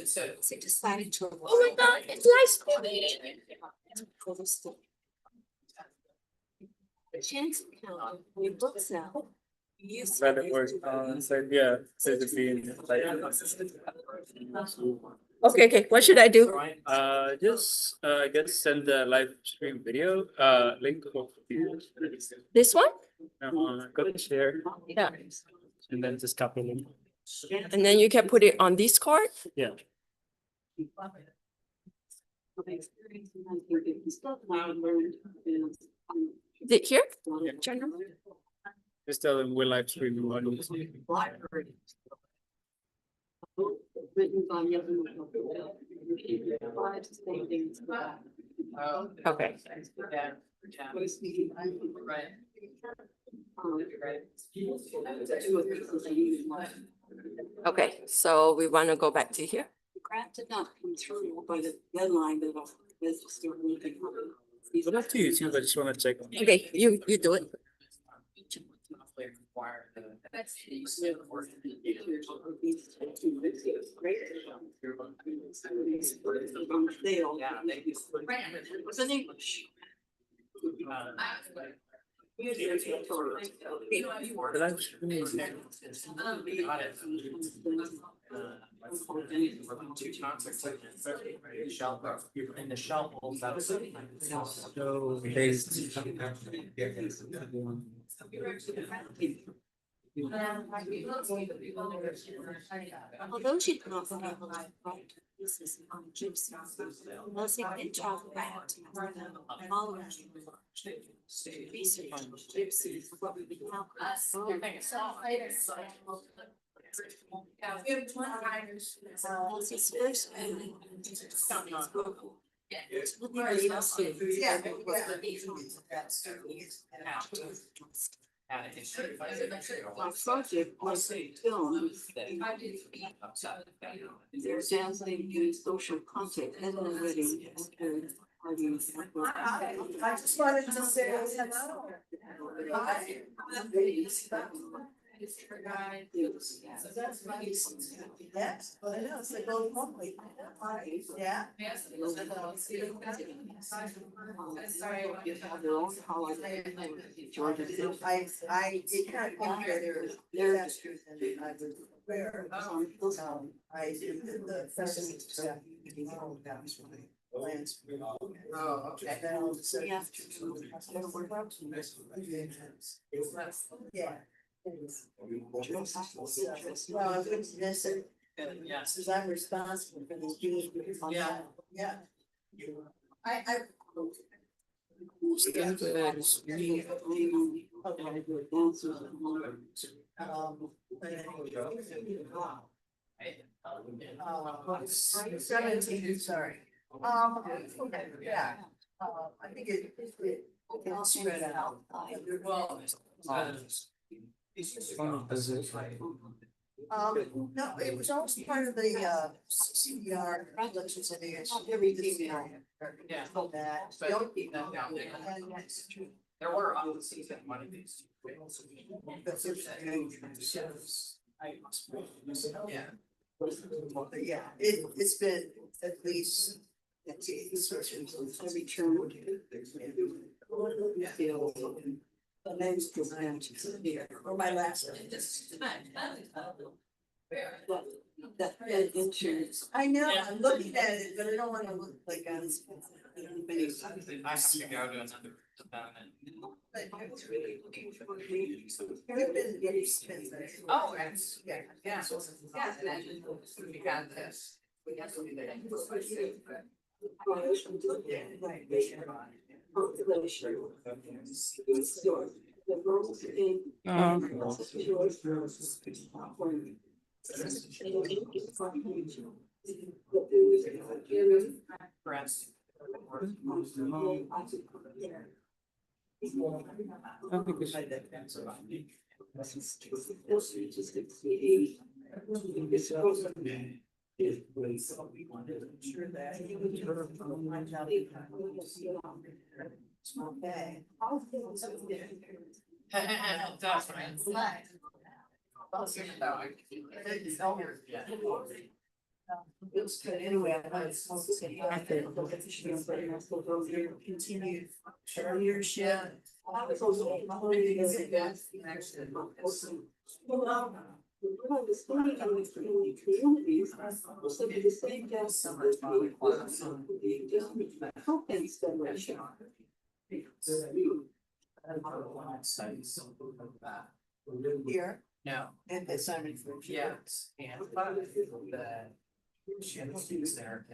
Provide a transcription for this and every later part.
So decided to. Oh my God, it's live streaming. The chance encounter, we book sell. Use. That it works. So yeah, so the being like. Okay, what should I do? Just I guess send the live stream video link of the This one? go to share Yeah. and then just copy link. And then you can put it on Discord? Yeah. Is it here? General. Just tell them we're live streaming on Written by Okay. Okay, so we want to go back to here. The grant did not come through by the deadline that was still moving. But up to you too, I just want to check. Okay, you do it. Was in English. In the shell holes, that's so based. Although she did not be able to write pieces on gypsy, Elsie did talk about following research on gypsies, what we can help us. Elsie's first our project was filmed. There's dancing in social content and already. I just wanted to say hello. So that's my. Yes, but I know, it's like going home like. Yeah. I, it can't compare their masters and I was where, I did the festival stuff. Oh, okay. Yeah. Well, I wouldn't miss it. Yes. Because I'm responsible for these Jewish. Yeah. Yeah. I. Seventeen, sorry. Yeah. I think it's spread out. Well. No, it was always part of the CCDR legislation. Everything. Yeah. That. Don't keep that down there. There were obviously one of these. Yeah. Yeah, it's been at least. Every term. The name's here, Or my last. That insurance. I know, I'm looking at it, but I don't wanna look like I'm. I have to go to another department. You've been very expensive. Oh, that's, Yeah. yeah. We got this. We got to do that. Press. Okay. That's right. It was good anyway. I thought it's supposed to say, continued leadership. Here. No, And the Simon for. yes, and the students there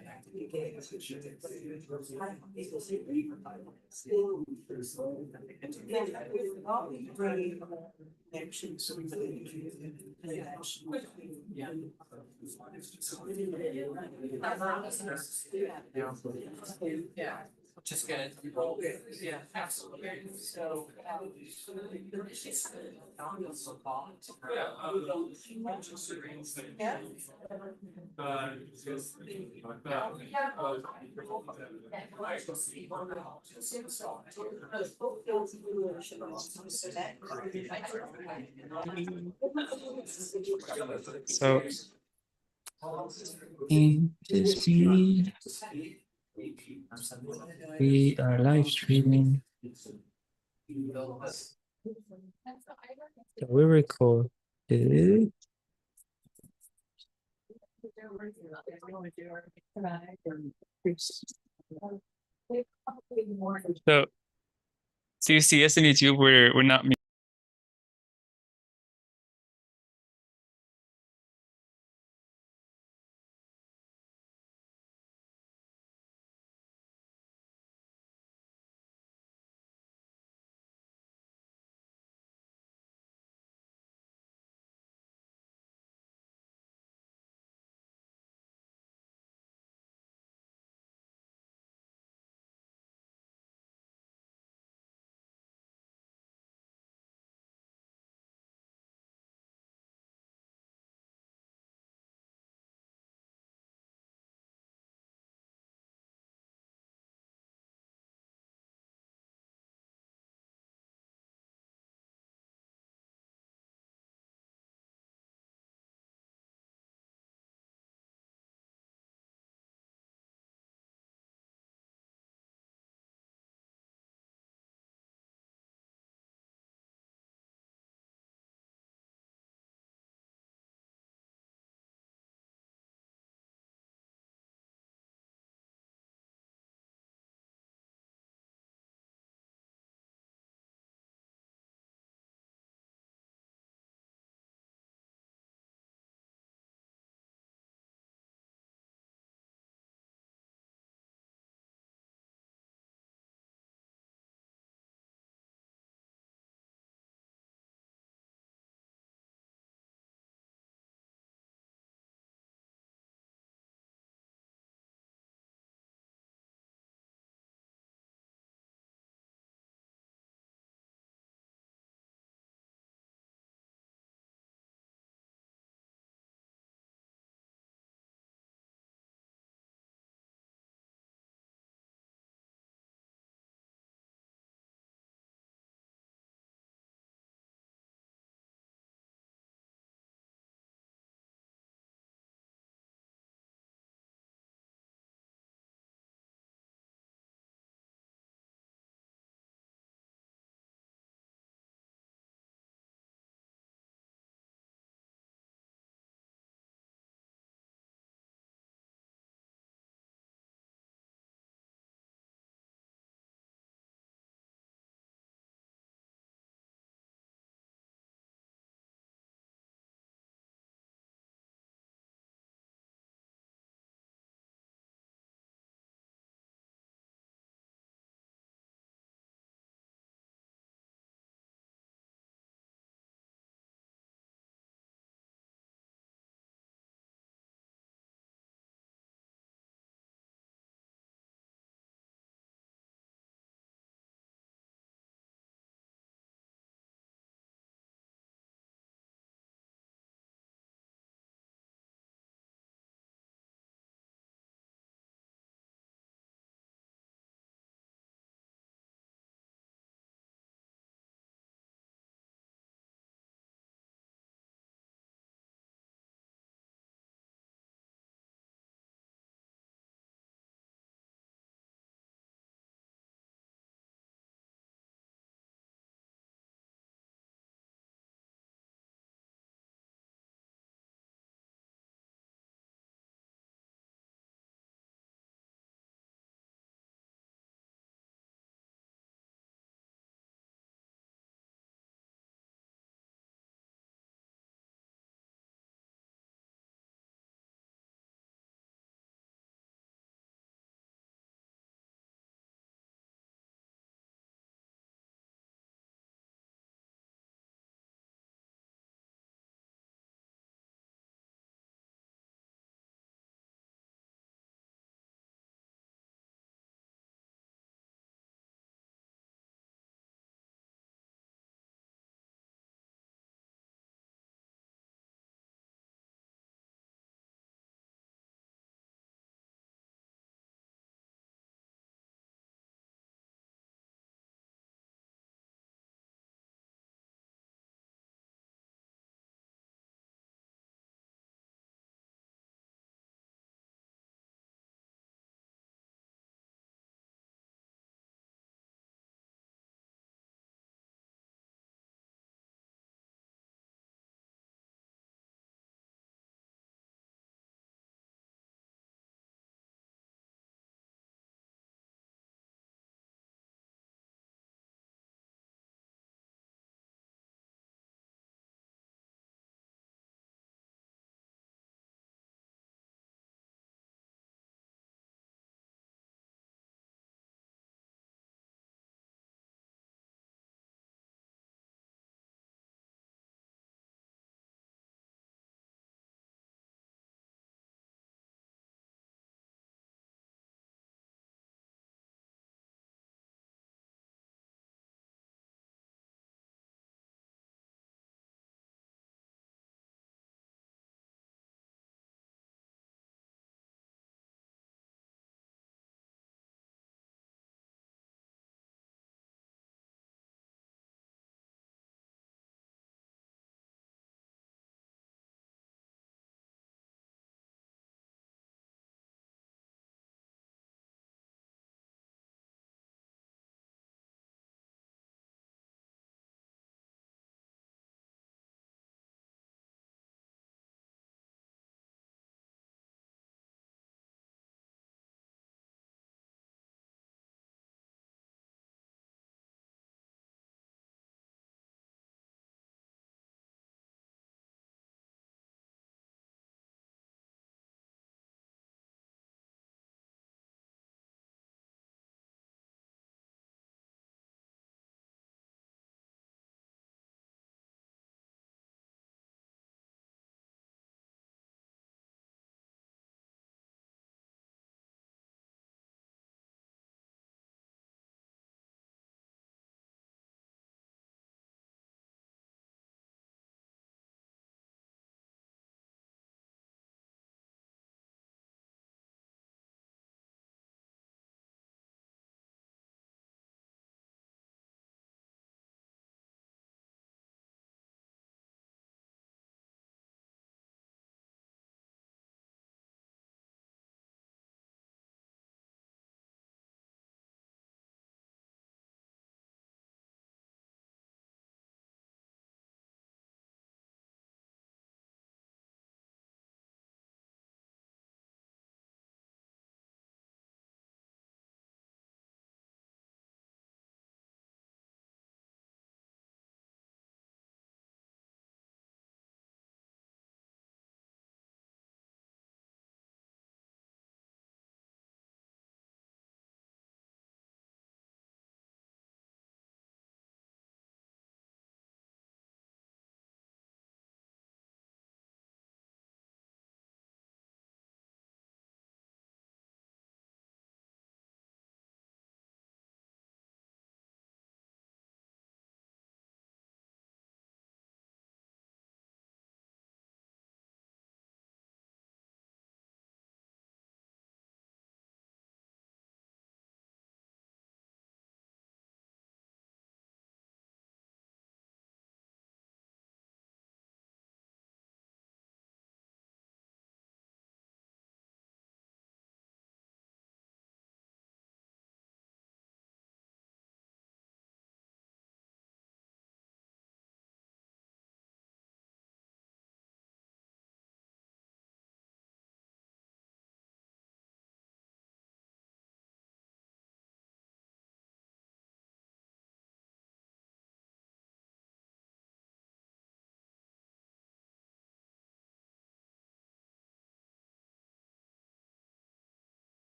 Yeah, which is good. Yeah, absolutely. So. Yeah. So in this feed, we are live streaming. So we record it. So, so you see us on YouTube, we're not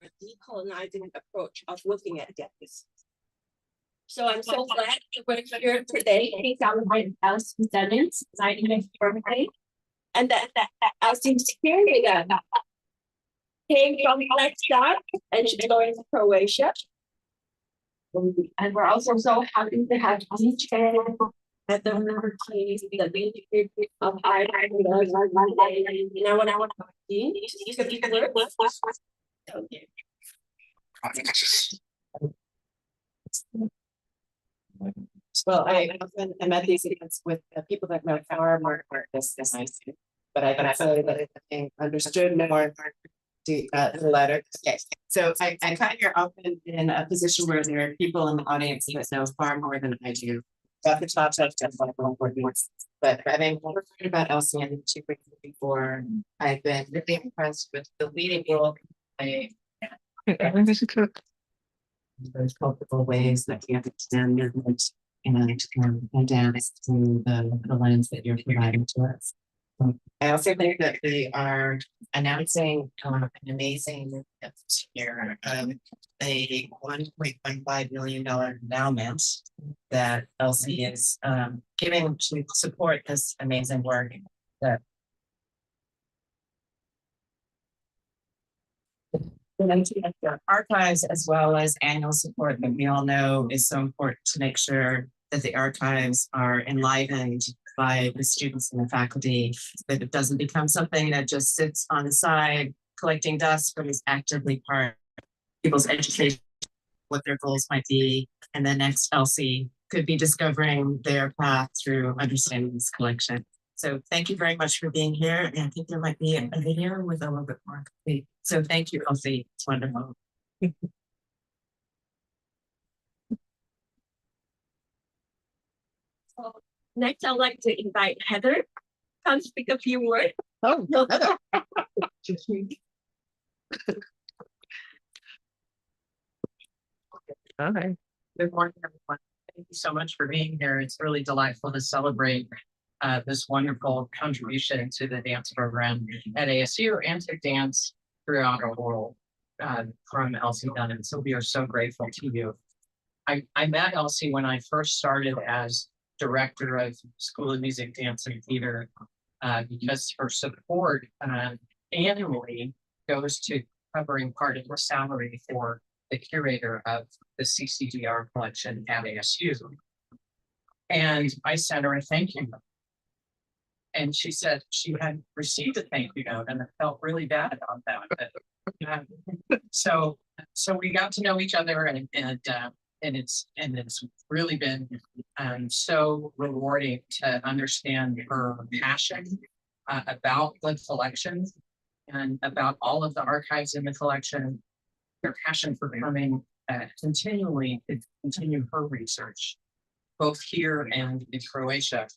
a decolonizing approach of looking at this. So I'm so glad that we're here today to celebrate Elsie Dunin's 90th birthday. And that Elsie's period came from Textiles and she's going to Croatia. And we're also so happy to have each at the university, the Ministry of Art and you know what I want to Well, I often am at these events with people that know far more about this than I do, but I can say that I think understood more the letter. Okay, so I find you're often in a position where there are people in the audience that know far more than I do about the topic of but having heard about Elsie and she before, I've been really impressed with the leading role I those multiple ways that you understand movement and dance through the lens that you're providing to us. I also think that we are announcing an amazing year of a $1.15 million endowment that Elsie is giving to support this amazing work that archives, as well as annual support that we all know is so important to make sure that the archives are enlivened by the students and the faculty, that it doesn't become something that just sits on the side collecting dust, but is actively part of people's education, what their goals might be, and the next Elsie could be discovering their path through understanding this collection. So thank you very much for being here. And I think there might be a video with a little bit more complete. So thank you, Elsie. It's wonderful. So next, I'd like to invite Heather. Come speak a few words. Oh, no, Heather. Hi. Good morning, everyone. Thank you so much for being here. It's really delightful to celebrate this wonderful contribution to the dance program at ASU and to dance throughout our world from Elsie Dunin. So we are so grateful to you. I met Elsie when I first started as director of School of Music, Dance, and Theater because her support annually goes to covering part of her salary for the curator of the CCDR collection at ASU. And I sent her a thank you note. And she said she had received a thank you note and I felt really bad about that. But, so we got to know each other and it's really been so rewarding to understand her passion about the collection and about all of the archives in the collection, her passion for coming continually to continue her research, both here and in Croatia,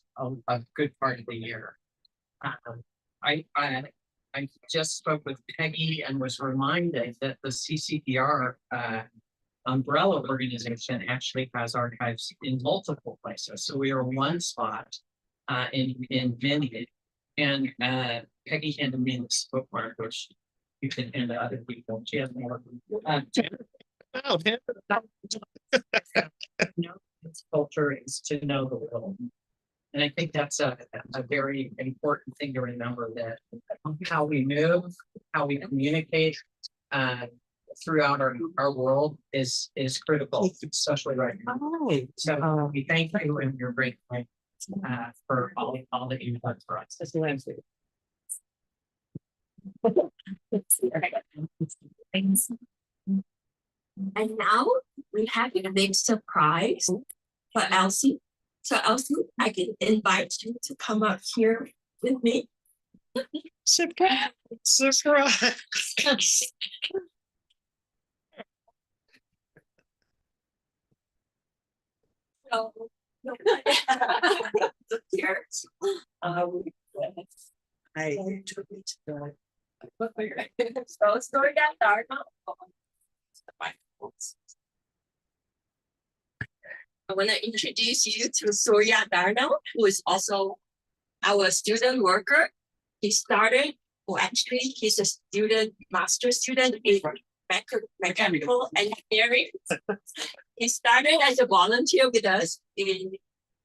a good part of the year. I just spoke with Peggy and was reminded that the CCDR umbrella organization actually has archives in multiple places. So we are one spot in many. And Peggy handed me this bookmark, which you can hand to other people. She has more. Its culture is to know the world. And I think that's a very important thing to remember, that how we move, how we communicate throughout our world is critical, especially right now. So we thank you and you're grateful for all that you've done for us. And now we have a big surprise for Elsie. So Elsie, I can invite you to come up here with me. Surprise! Surprise! So, here. So story that dark. I want to introduce you to Surya Darno, who is also our student worker. He started, well, actually, he's a student, master student in mechanical engineering. He started as a volunteer with us in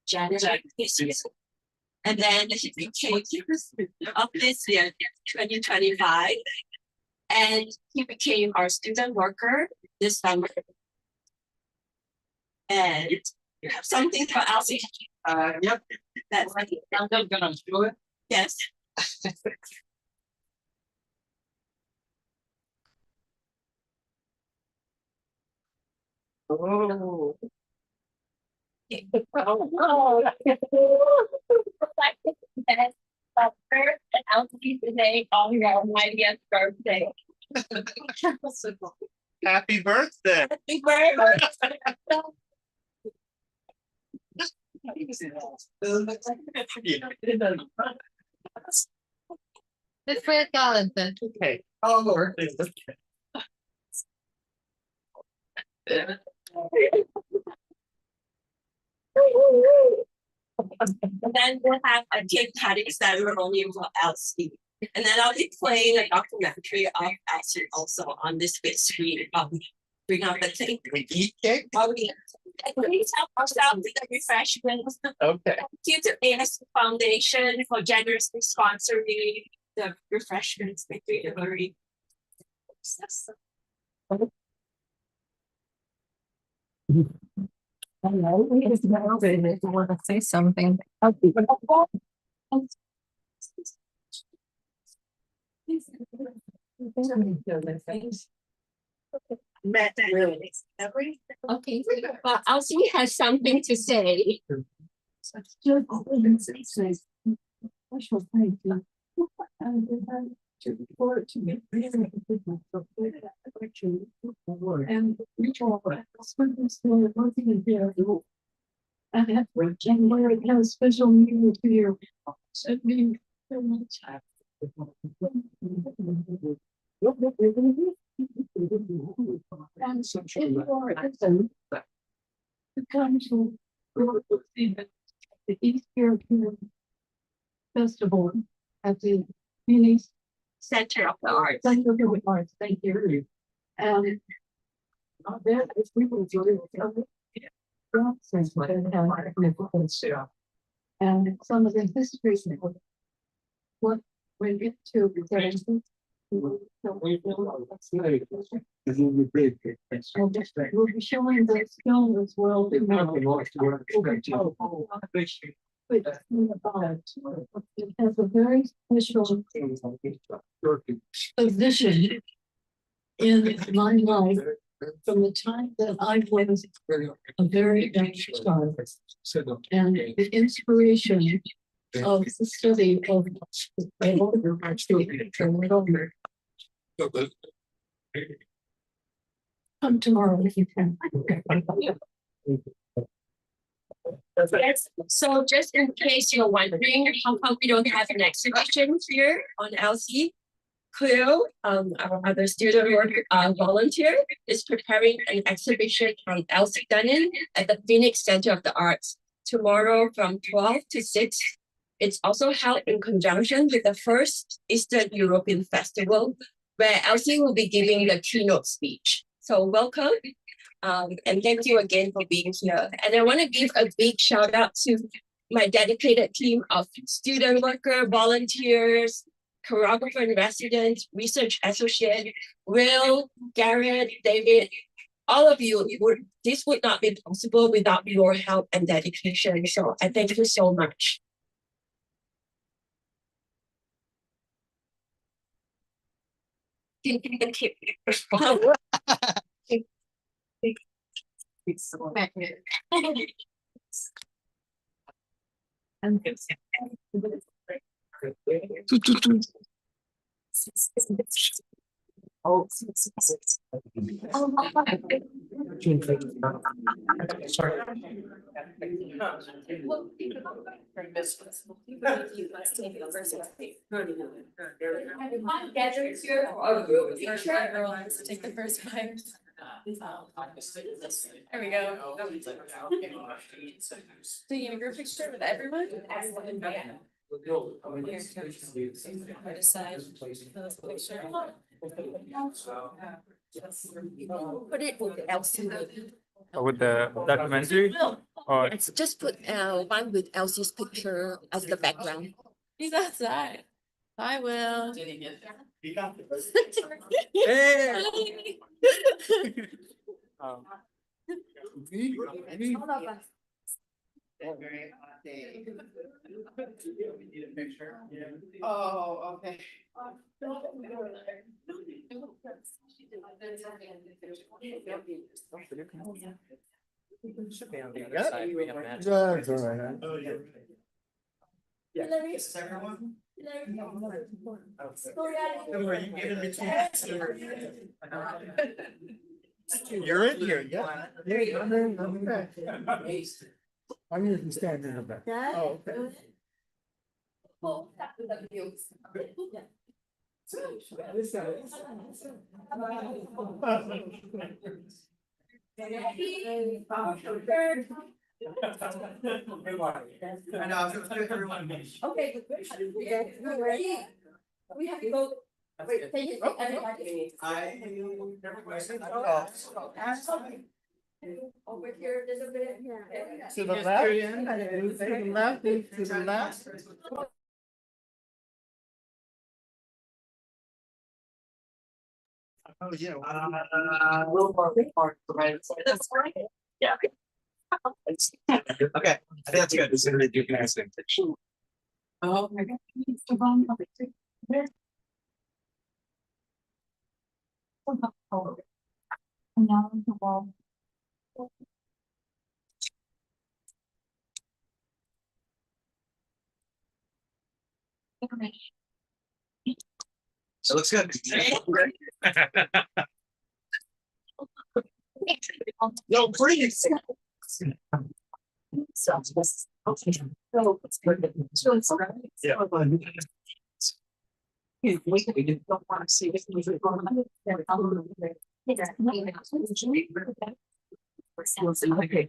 January this year. And then he became of this year, 2025. And he became our student worker this summer. And you have something for Elsie? Yep. That's I'm gonna do it. yes. Oh. First, and Elsie today on your 90th birthday. Happy birthday. Happy birthday. It's very talented. Okay. Oh, Lord. And then we'll have a cake cutting ceremony for Elsie. And then I'll be playing a documentary of Elsie also on this big screen. Bring up the cake. We eat cake? Please help us out with the refreshments. Okay. Thank you to AS Foundation for generously sponsoring the refreshments. Thank you, Hillary. Hello, if you want to say something. Okay, Elsie has something to say. Special thank you. To report to me. And reach all of us. Working in here. And have January have a special meeting to you. Send me so much. And so if you are at the council the East European Festival at the mini Center of the Arts. Center of the Arts, thank you. And that is we will do it. And some of the history of what we get to we'll be showing this film as well. It has a very special position in my life from the time that I was a very young child. And the inspiration of the study of come tomorrow if you can. Yes, so just in case you're wondering how come we don't have an exhibition here on Elsie, Cleo, our other student worker volunteer, is preparing an exhibition on Elsie Dunin at the Phoenix Center of the Arts tomorrow from 12 to 6. It's also held in conjunction with the first Eastern European Festival, where Elsie will be giving the keynote speech. So welcome. And thank you again for being here. And I want to give a big shout out to my dedicated team of student worker, volunteers, choreographer in residence, research associate, Will, Garrett, David, all of you. This would not be possible without your help and dedication. So I thank you so much. Everyone gathers here for a group picture. Everyone has to take the first five. There we go. So you have a group picture with everyone? Yeah. Decide for this picture. Put it with Elsie. With the documentary? Or Let's just put one with Elsie's picture as the background. He's outside. I will. um, Very hot day. Oh, okay. Should be on the other side, we imagine. That's all right. Is everyone? You're in here, yeah. Yeah, I'm in, I'm back. I'm usually standing in the back. Oh, okay. I know, I was gonna give everyone. Okay, we're ready. We have to go. Wait, can you take everybody? Over here, there's a bit. To the left, to the left, to the left. Oh, yeah. That's right. Yeah. Okay, I think that's good. This is really do casting. Oh my God. It looks good. No, please. Yeah. We don't want to see this. Okay.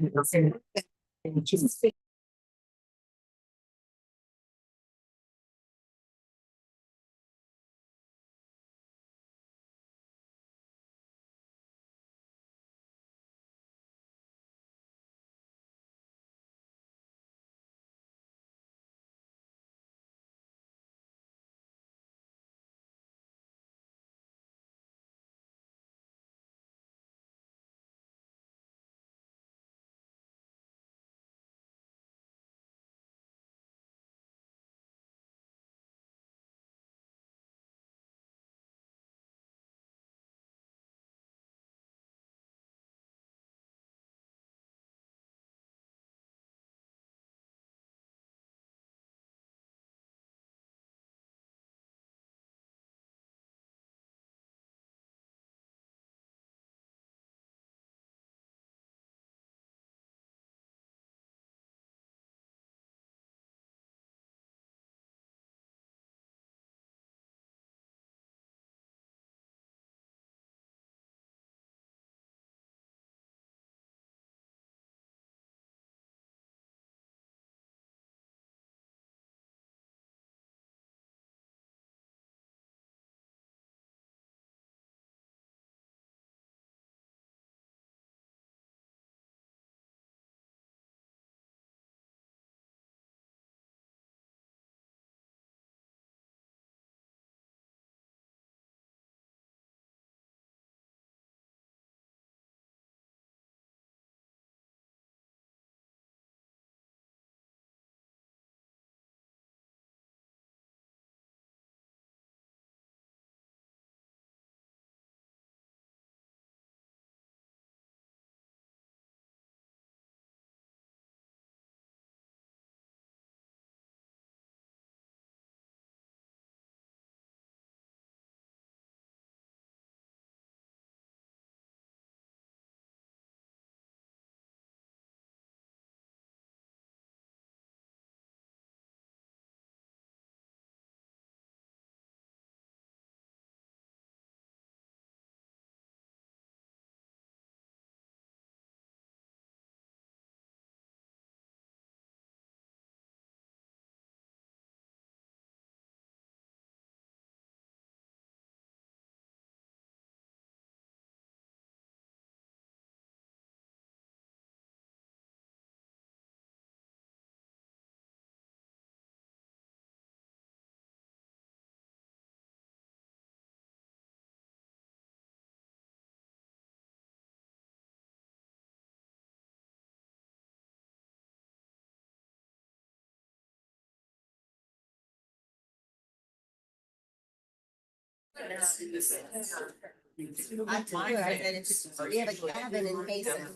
I told her, I said, it's, we have a cabin in Mason.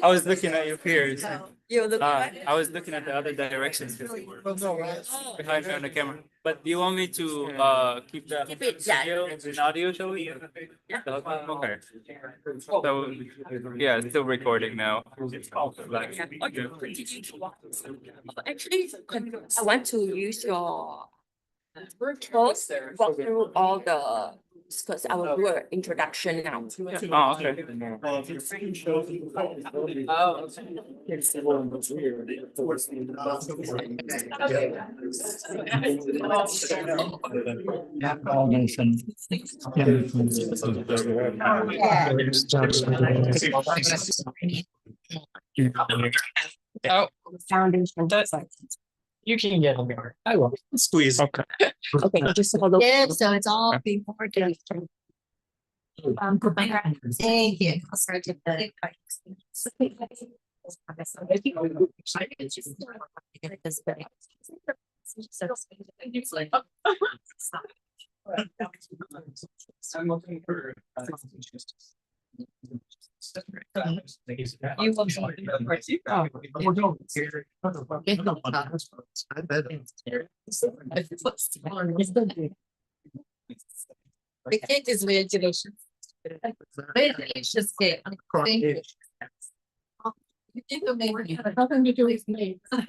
I was looking at your peers. You look I was looking at the other directions behind me on the camera. But do you want me to keep the Keep it, yeah. video and audio showing? Okay. So yeah, it's still recording now. Actually, I want to use your tools, walk through all the, because I will do an introduction now. Oh, okay. Oh, Foundation. you can get in there. I will squeeze. Okay. Okay, just hold on. Yeah, so it's all before. Thank you. I'll start to put it. I'm looking for. You will be the kid is imagination. It's just good. Thank you. You think of me, nothing to do with me. Oh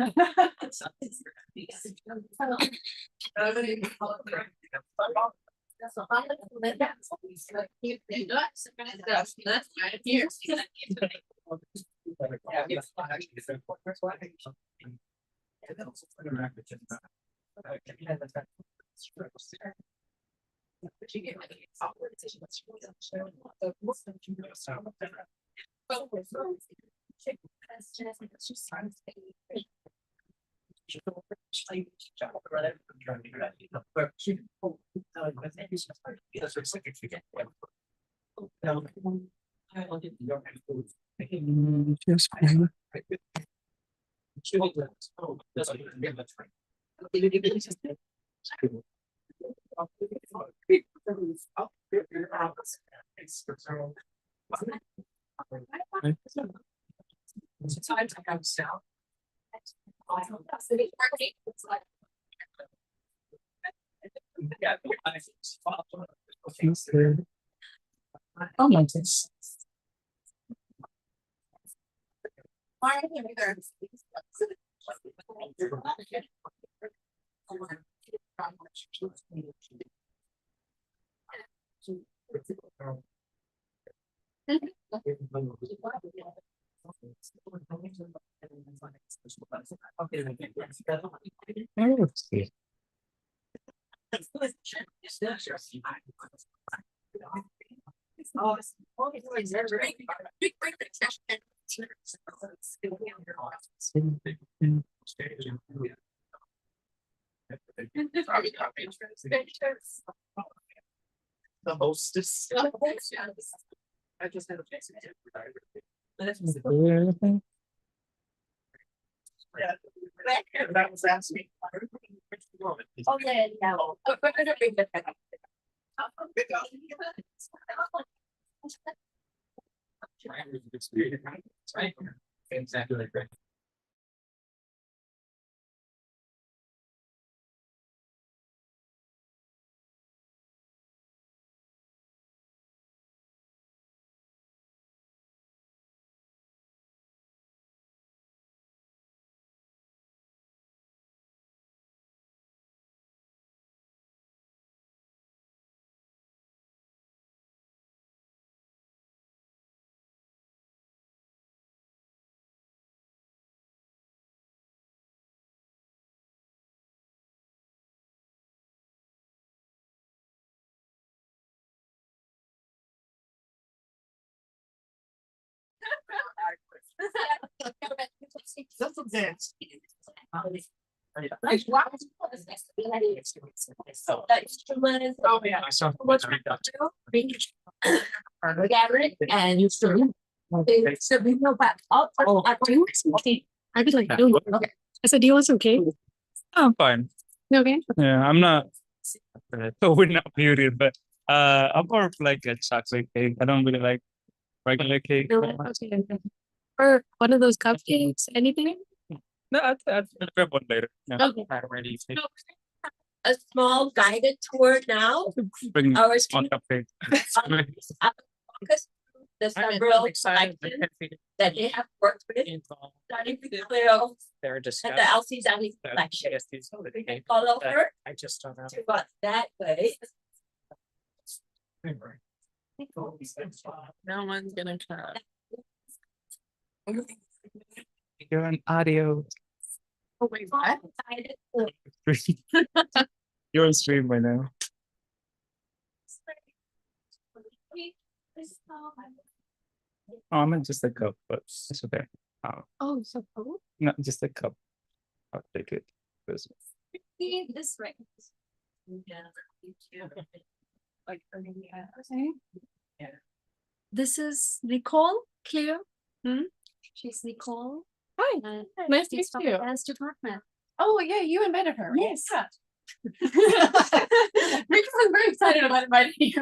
my goodness. The hostess. I just had a face. That was asking. Oh, yeah, yeah. Exactly like that. That's a dance. Like, what is the instrument? Oh, yeah. What's gather and you stream. So we know back up. Okay. I was like, oh, okay. I said, do you want some cake? I'm fine. Okay. Yeah, I'm not So we're not muted, but I'm more of like a chocolate cake. I don't really like regular cake. that much. Okay. Or one of those cupcakes, anything? No, I'll grab one later. Yeah, Okay. I'm ready. A small guided tour now. Bring Our one students cupcake. focus the several collections that they have worked with, starting with Cleo They're and the discussed. Elsie Dunin collection. We can follow her I just don't know. to what that way. No one's gonna come. You're on audio. Oh, wait, what? Guided tour. You're on stream right now. Oh, I'm in just a cup, but it's okay. Oh, so cool. Not just a cup. I'll take it. This This way. Like, this is Nicole Cleo. She's Nicole. Hi. and Nice to she's meet from you. the dance department. Oh, yeah, you invited her. Right? Yes. Yeah. Rika's very excited about inviting you.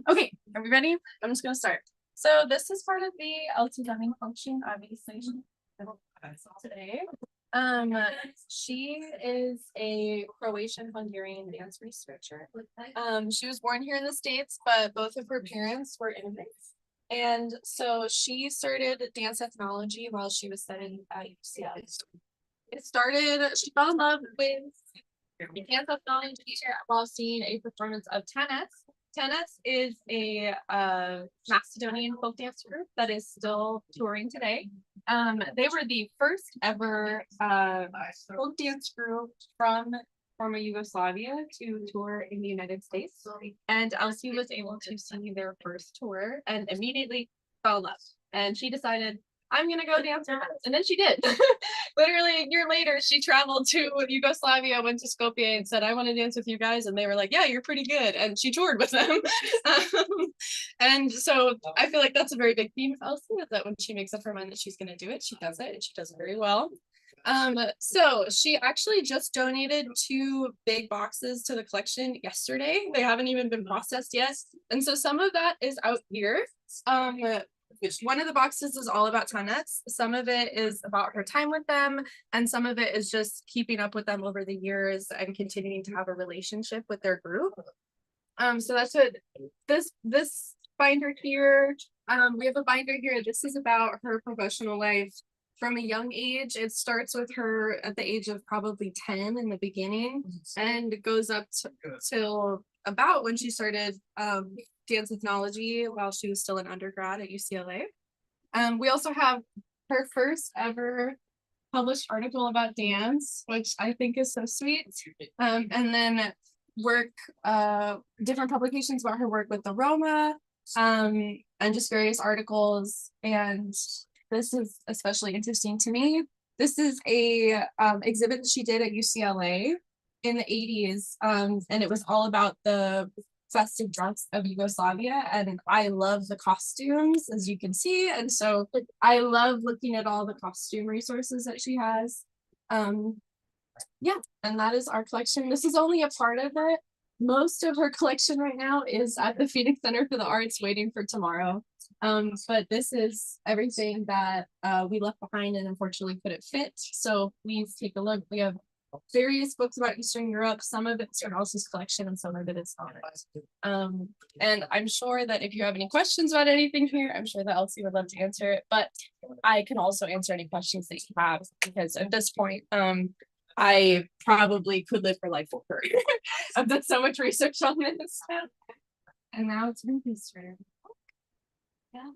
Okay, are we ready? I'm just gonna start. So this is part of the Elsie Dunin function, obviously. Today. She is a Croatian Hungarian dance researcher. She was born here in the States, but both of her parents were immigrants. And so she started dance ethnology while she was studying at UCLA. She fell in love with dance ethnology while seeing a performance of tennis. Tennis is a Macedonian folk dance group that is still touring today. They were the first ever folk dance group from former Yugoslavia to tour in the United States. And Elsie was able to see their first tour and immediately fell in love. And she decided, I'm gonna go dance with them. And then she did. Literally a year later, she traveled to Yugoslavia, went to Skopje and said, I want to dance with you guys. And they were like, yeah, you're pretty good. And she toured with them. And so I feel like that's a very big theme of Elsie, is that when she makes up her mind that she's gonna do it, she does it, and she does it very well. So she actually just donated 2 big boxes to the collection yesterday. They haven't even been processed yet. And so some of that is out here. One of the boxes is all about tenets. Some of it is about her time with them, and some of it is just keeping up with them over the years and continuing to have a relationship with their group. So that's what this binder here. We have a binder here. This is about her professional life from a young age. It starts with her at the age of probably 10 in the beginning, and it goes up till about when she started dance ethnology while she was still an undergrad at UCLA. We also have her first ever published article about dance, which I think is so sweet. And then different publications about her work with the Roma, and just various articles. And this is especially interesting to me. This is a exhibit that she did at UCLA in the 80s, and it was all about the festive dress of Yugoslavia, and I love the costumes, as you can see, and so I love looking at all the costume resources that she has. Yeah, and that is our collection. This is only a part of it. Most of her collection right now is at the Phoenix Center for the Arts, waiting for tomorrow. But this is everything that we left behind and unfortunately couldn't fit. So please take a look. We have various books about Eastern Europe. Some of it's from Elsie's collection and some of it is not. And I'm sure that if you have any questions about anything here, I'm sure that Elsie would love to answer it, but I can also answer any questions that you have, because at this point, I probably could live for life with her. I've done so much research on this. And now it's Ruby's turn. Yeah.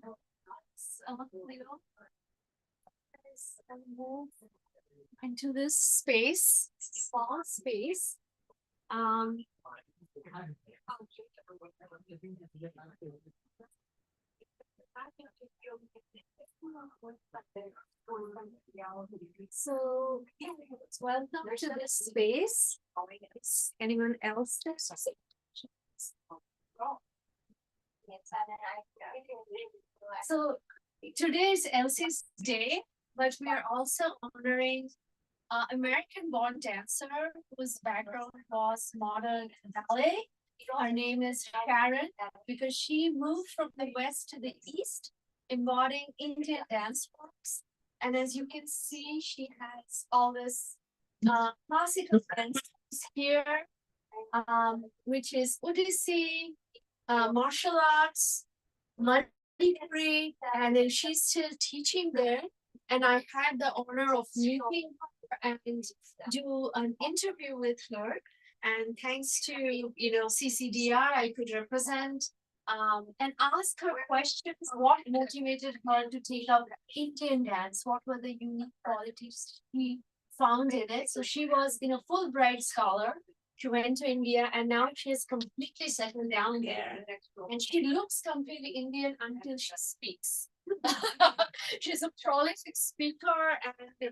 Into this space, small space. So welcome to this space. Is anyone else there? So today is Elsie's day, but we are also honoring American-born dancer whose background was modern ballet. Her name is Sharon because she moved from the west to the east, embodying Indian dance forms. And as you can see, she has all this classical dance here, which is Odissi, martial arts, Manipuri, and then she's still teaching there. And I had the honor of meeting her and do an interview with her. And thanks to, CCDR, I could represent and ask her questions. What motivated her to take up Indian dance? What were the unique qualities she found in it? So she was, Fulbright scholar. She went to India and now she is completely settled down there. And she looks completely Indian until she speaks. She's a prolific speaker and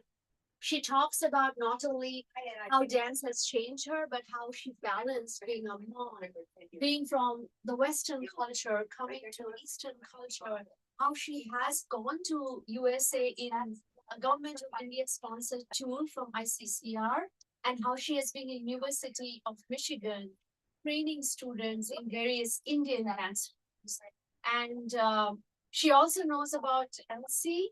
she talks about not only how dance has changed her, but how she balanced being a mom, being from the Western culture, coming to Eastern culture, how she has gone to USA in a government of India sponsored tour from ICCR, and how she has been in University of Michigan training students in various Indian dance forms. And she also knows about Elsie.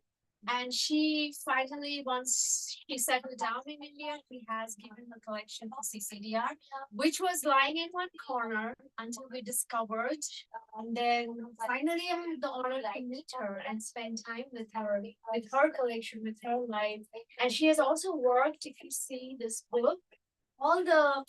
And she finally, once she settled down in India, she has given the collection to CCDR, which was lying in one corner until we discovered. And then finally, I had the honor to meet her and spend time with her collection, with her life. And she has also worked, if you see this book, all the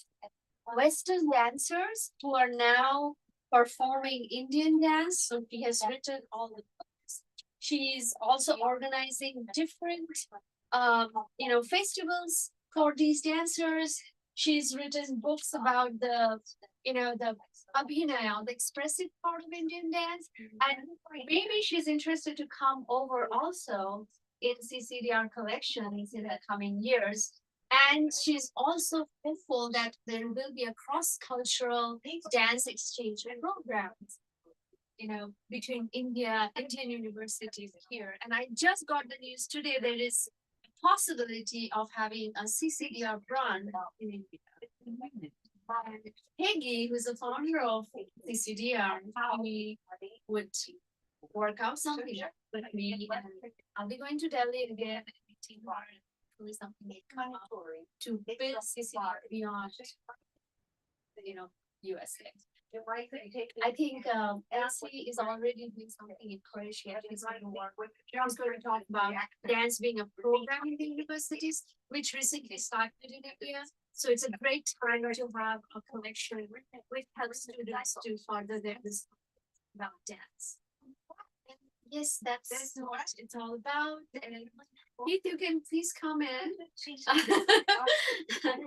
Western dancers who are now performing Indian dance. So she has written all the books. She's also organizing different, festivals for these dancers. She's written books about the abhinaya, the expressive part of Indian dance. And maybe she's interested to come over also in CCDR collections in the coming years. And she's also hopeful that there will be a cross-cultural dance exchange program, between Indian universities here. And I just got the news today there is a possibility of having a CCDR run in India. Peggy, who's the founder of CCDR, he would work out something with me. And I'll be going to Delhi again and meeting her. Something to build CCDR beyond, USA. I think Elsie is already doing something in Croatia. She's going to talk about dance being a program in the universities, which recently started in India. So it's a great time to have a connection with help students to further their discussion about dance. And yes, that's what it's all about. And Keith, you can please come in. And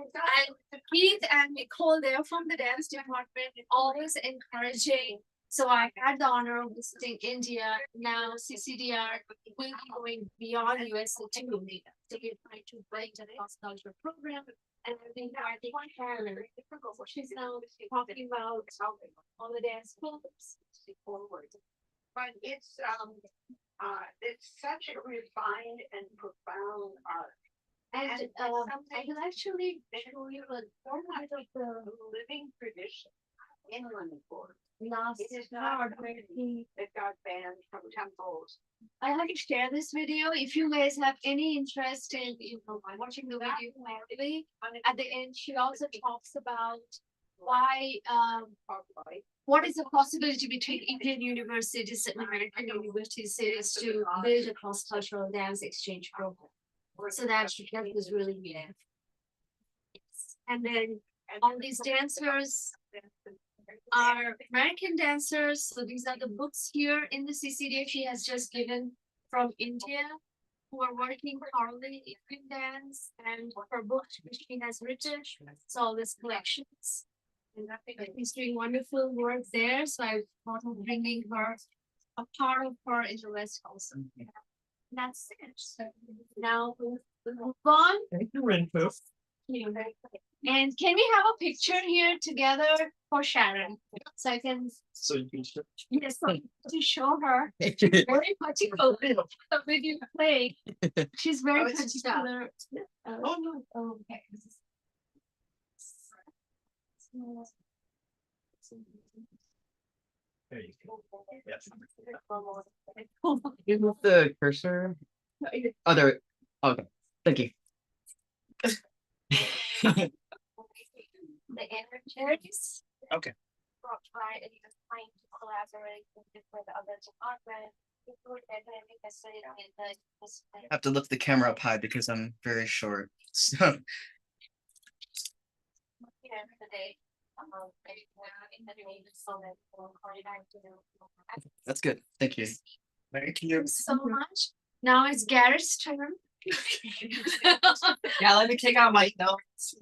Keith and Nicole, they're from the dance department, always encouraging. So I had the honor of visiting India. Now CCDR will be going beyond USA too. So we're trying to bring the cross-cultural program. And I think she's now talking about all the dance programs forward. But it's such a refined and profound art. And I can actually show you a format of the living tradition in Manipur. last It is not part where he. that got banned from temples. I have to share this video. If you guys have any interest in watching the video clearly, at the end she also talks about why what is the possibility between Indian universities and American universities to build a cross-cultural dance exchange program. So that was really beautiful. And then all these dancers are American dancers. So these are the books here in the CCDA she has just given from India who are working thoroughly in dance, and her book which she has written. So all these collections. And she's doing wonderful work there. So I thought of bringing her, a part of her in the West also. That's it. So now we'll move on. Thank you, Renfrew. And can we have a picture here together for Sharon? So I can, So you can show. yes, so to show her. She's very particular with you play. She's very particular. Oh, no. Oh, okay. There you go. Yes. You move the cursor. Oh, there. Okay, thank you. The energies. Okay. Try and even trying to collaborate with other departments. I have to lift the camera up high because I'm very short. So that's good. Thank you. Thank you so much. Now it's Garrett's turn. Yeah, let me take out my notes.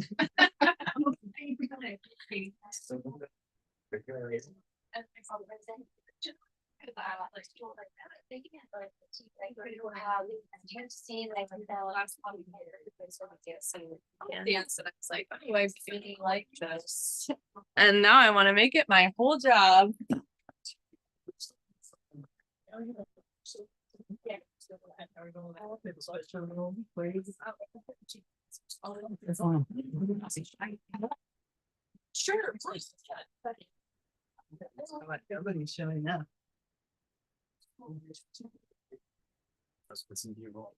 Dance, and I was like, oh, I really like this. And now I want to make it my whole job. Sure, of course. Everybody's showing up. That's what's in your role.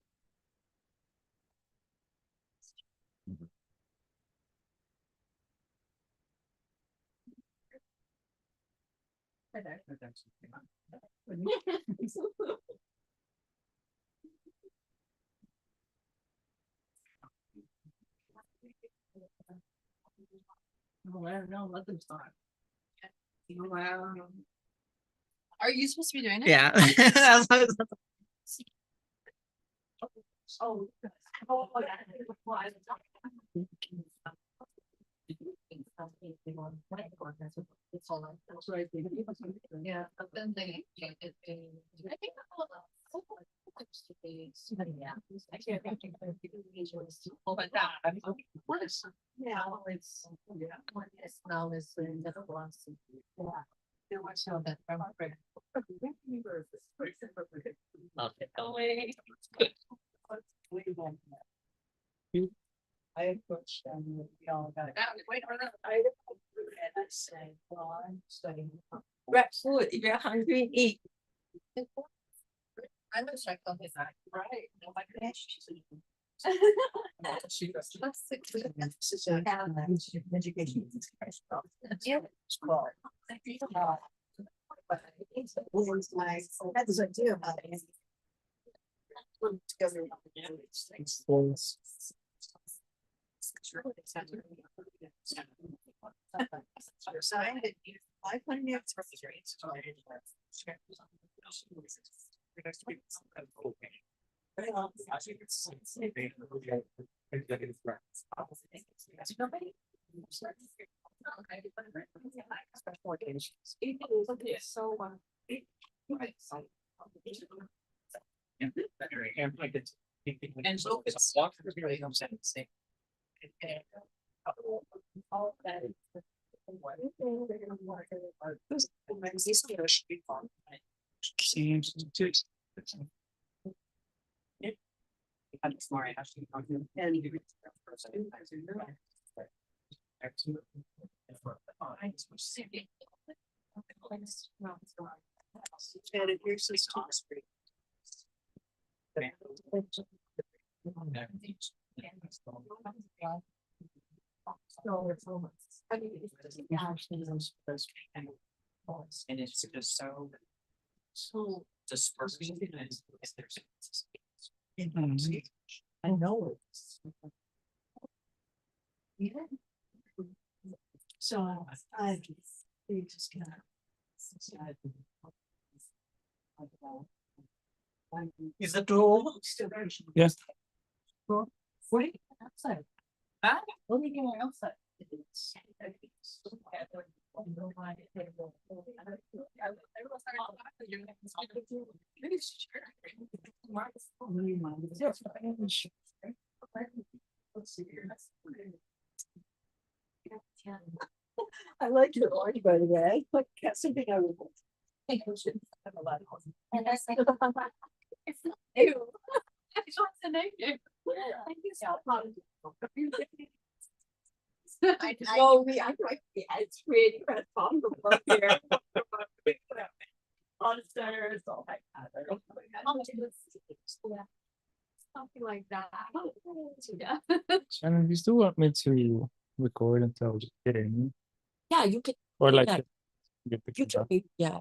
Are you supposed to be doing it? Yeah. Oh. Yeah, but then they. Now it's, now it's in the philosophy. Yeah. So that from. I approached them, we all got. Wait, I say, well, I'm studying. Grab food if you're hungry, eat. I'm gonna check on his eye. Right. Oh my gosh. Education. Yeah. Had this idea about it. Together. And so it's walk through here, I'm saying. All that. And here's this talk screen. And it's just so dispersing. I know it. Yeah. So I just kind of. Is the door? Yes. Wait, outside. What are you doing outside? I like your orange, by the way, but something I would. Think we should have a lot of. And I said, it's not you. It's what's the name? Thank you so much. No, it's really responsible here. Monsters, oh my God. Something like that. Yeah. Shannon, you still want me to record until just kidding? Yeah, you can, Or like Yeah. get the you can, be- yeah,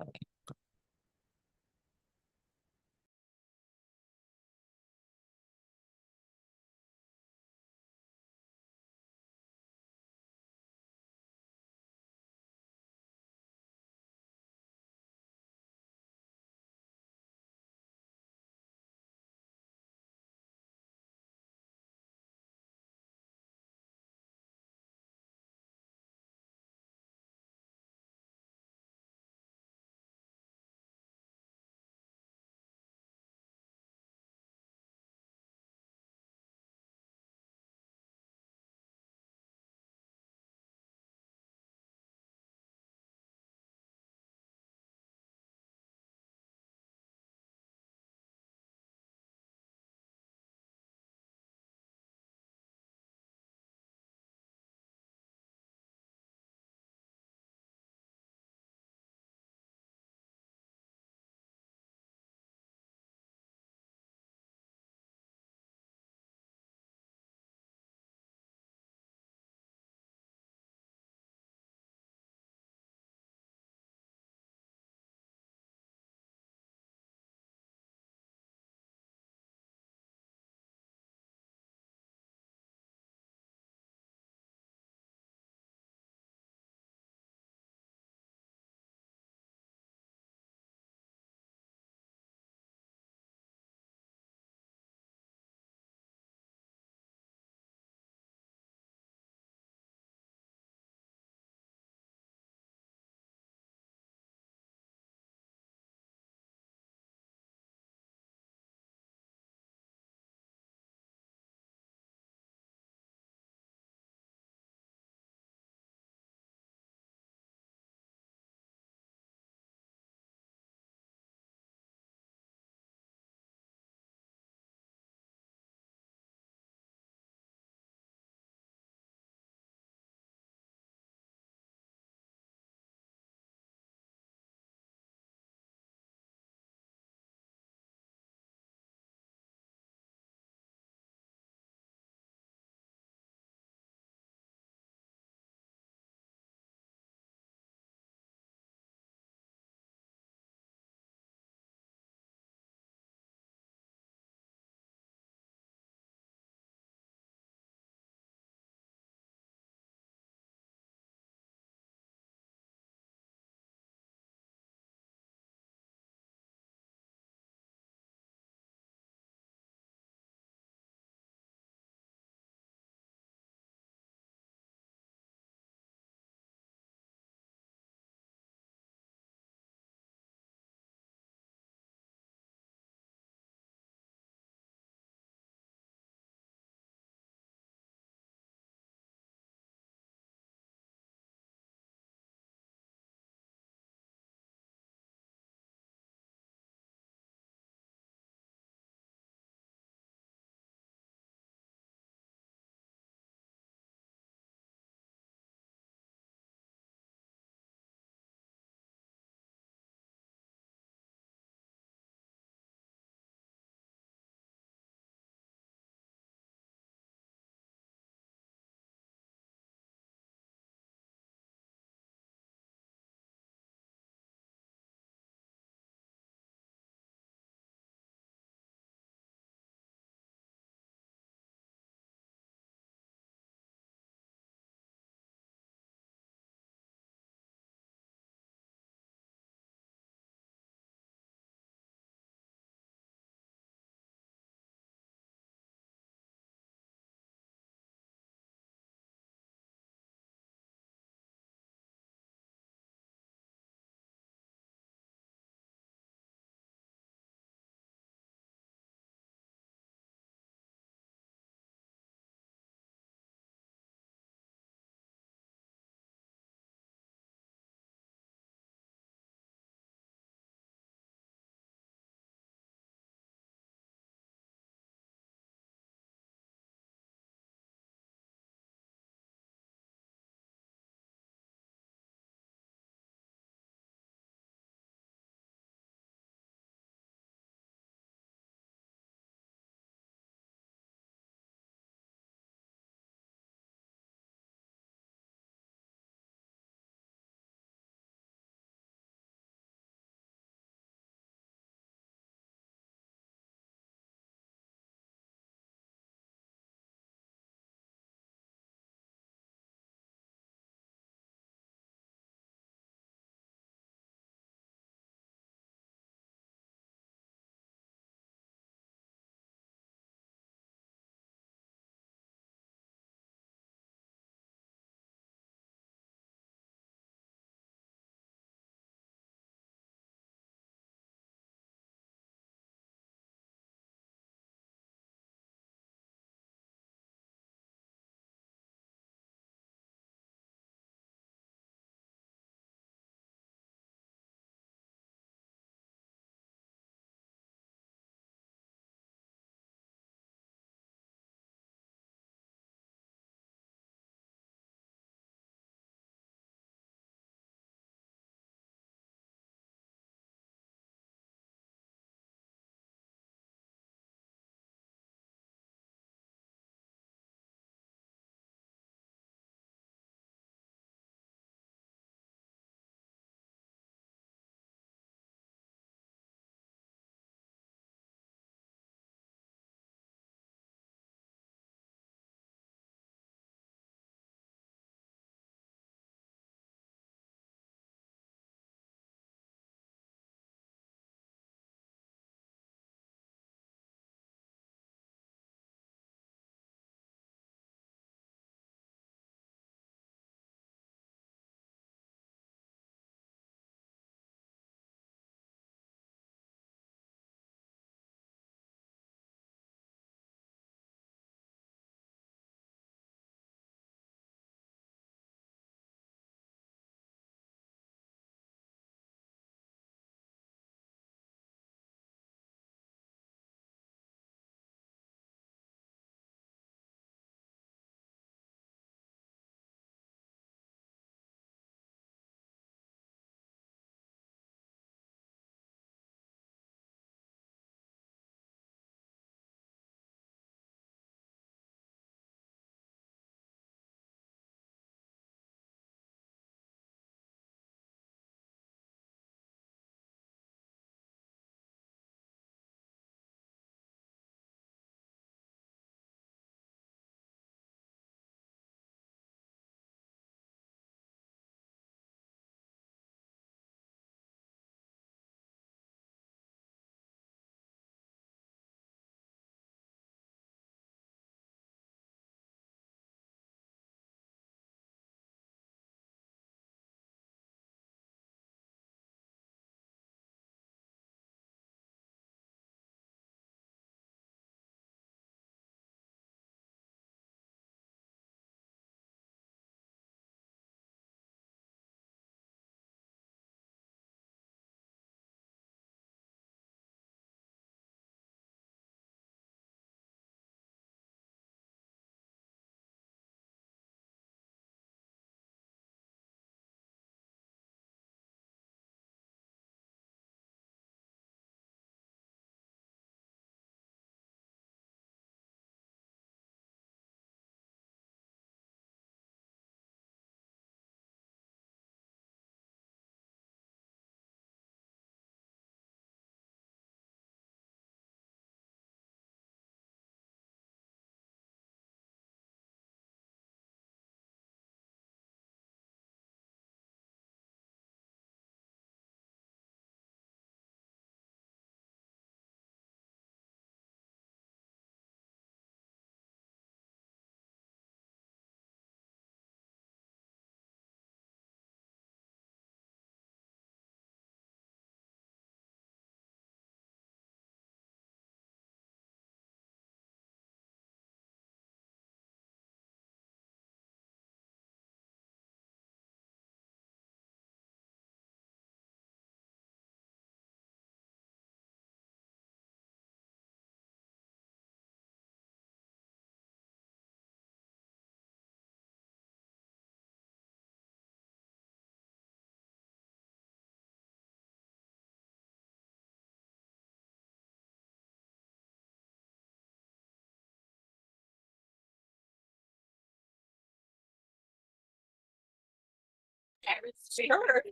Sure.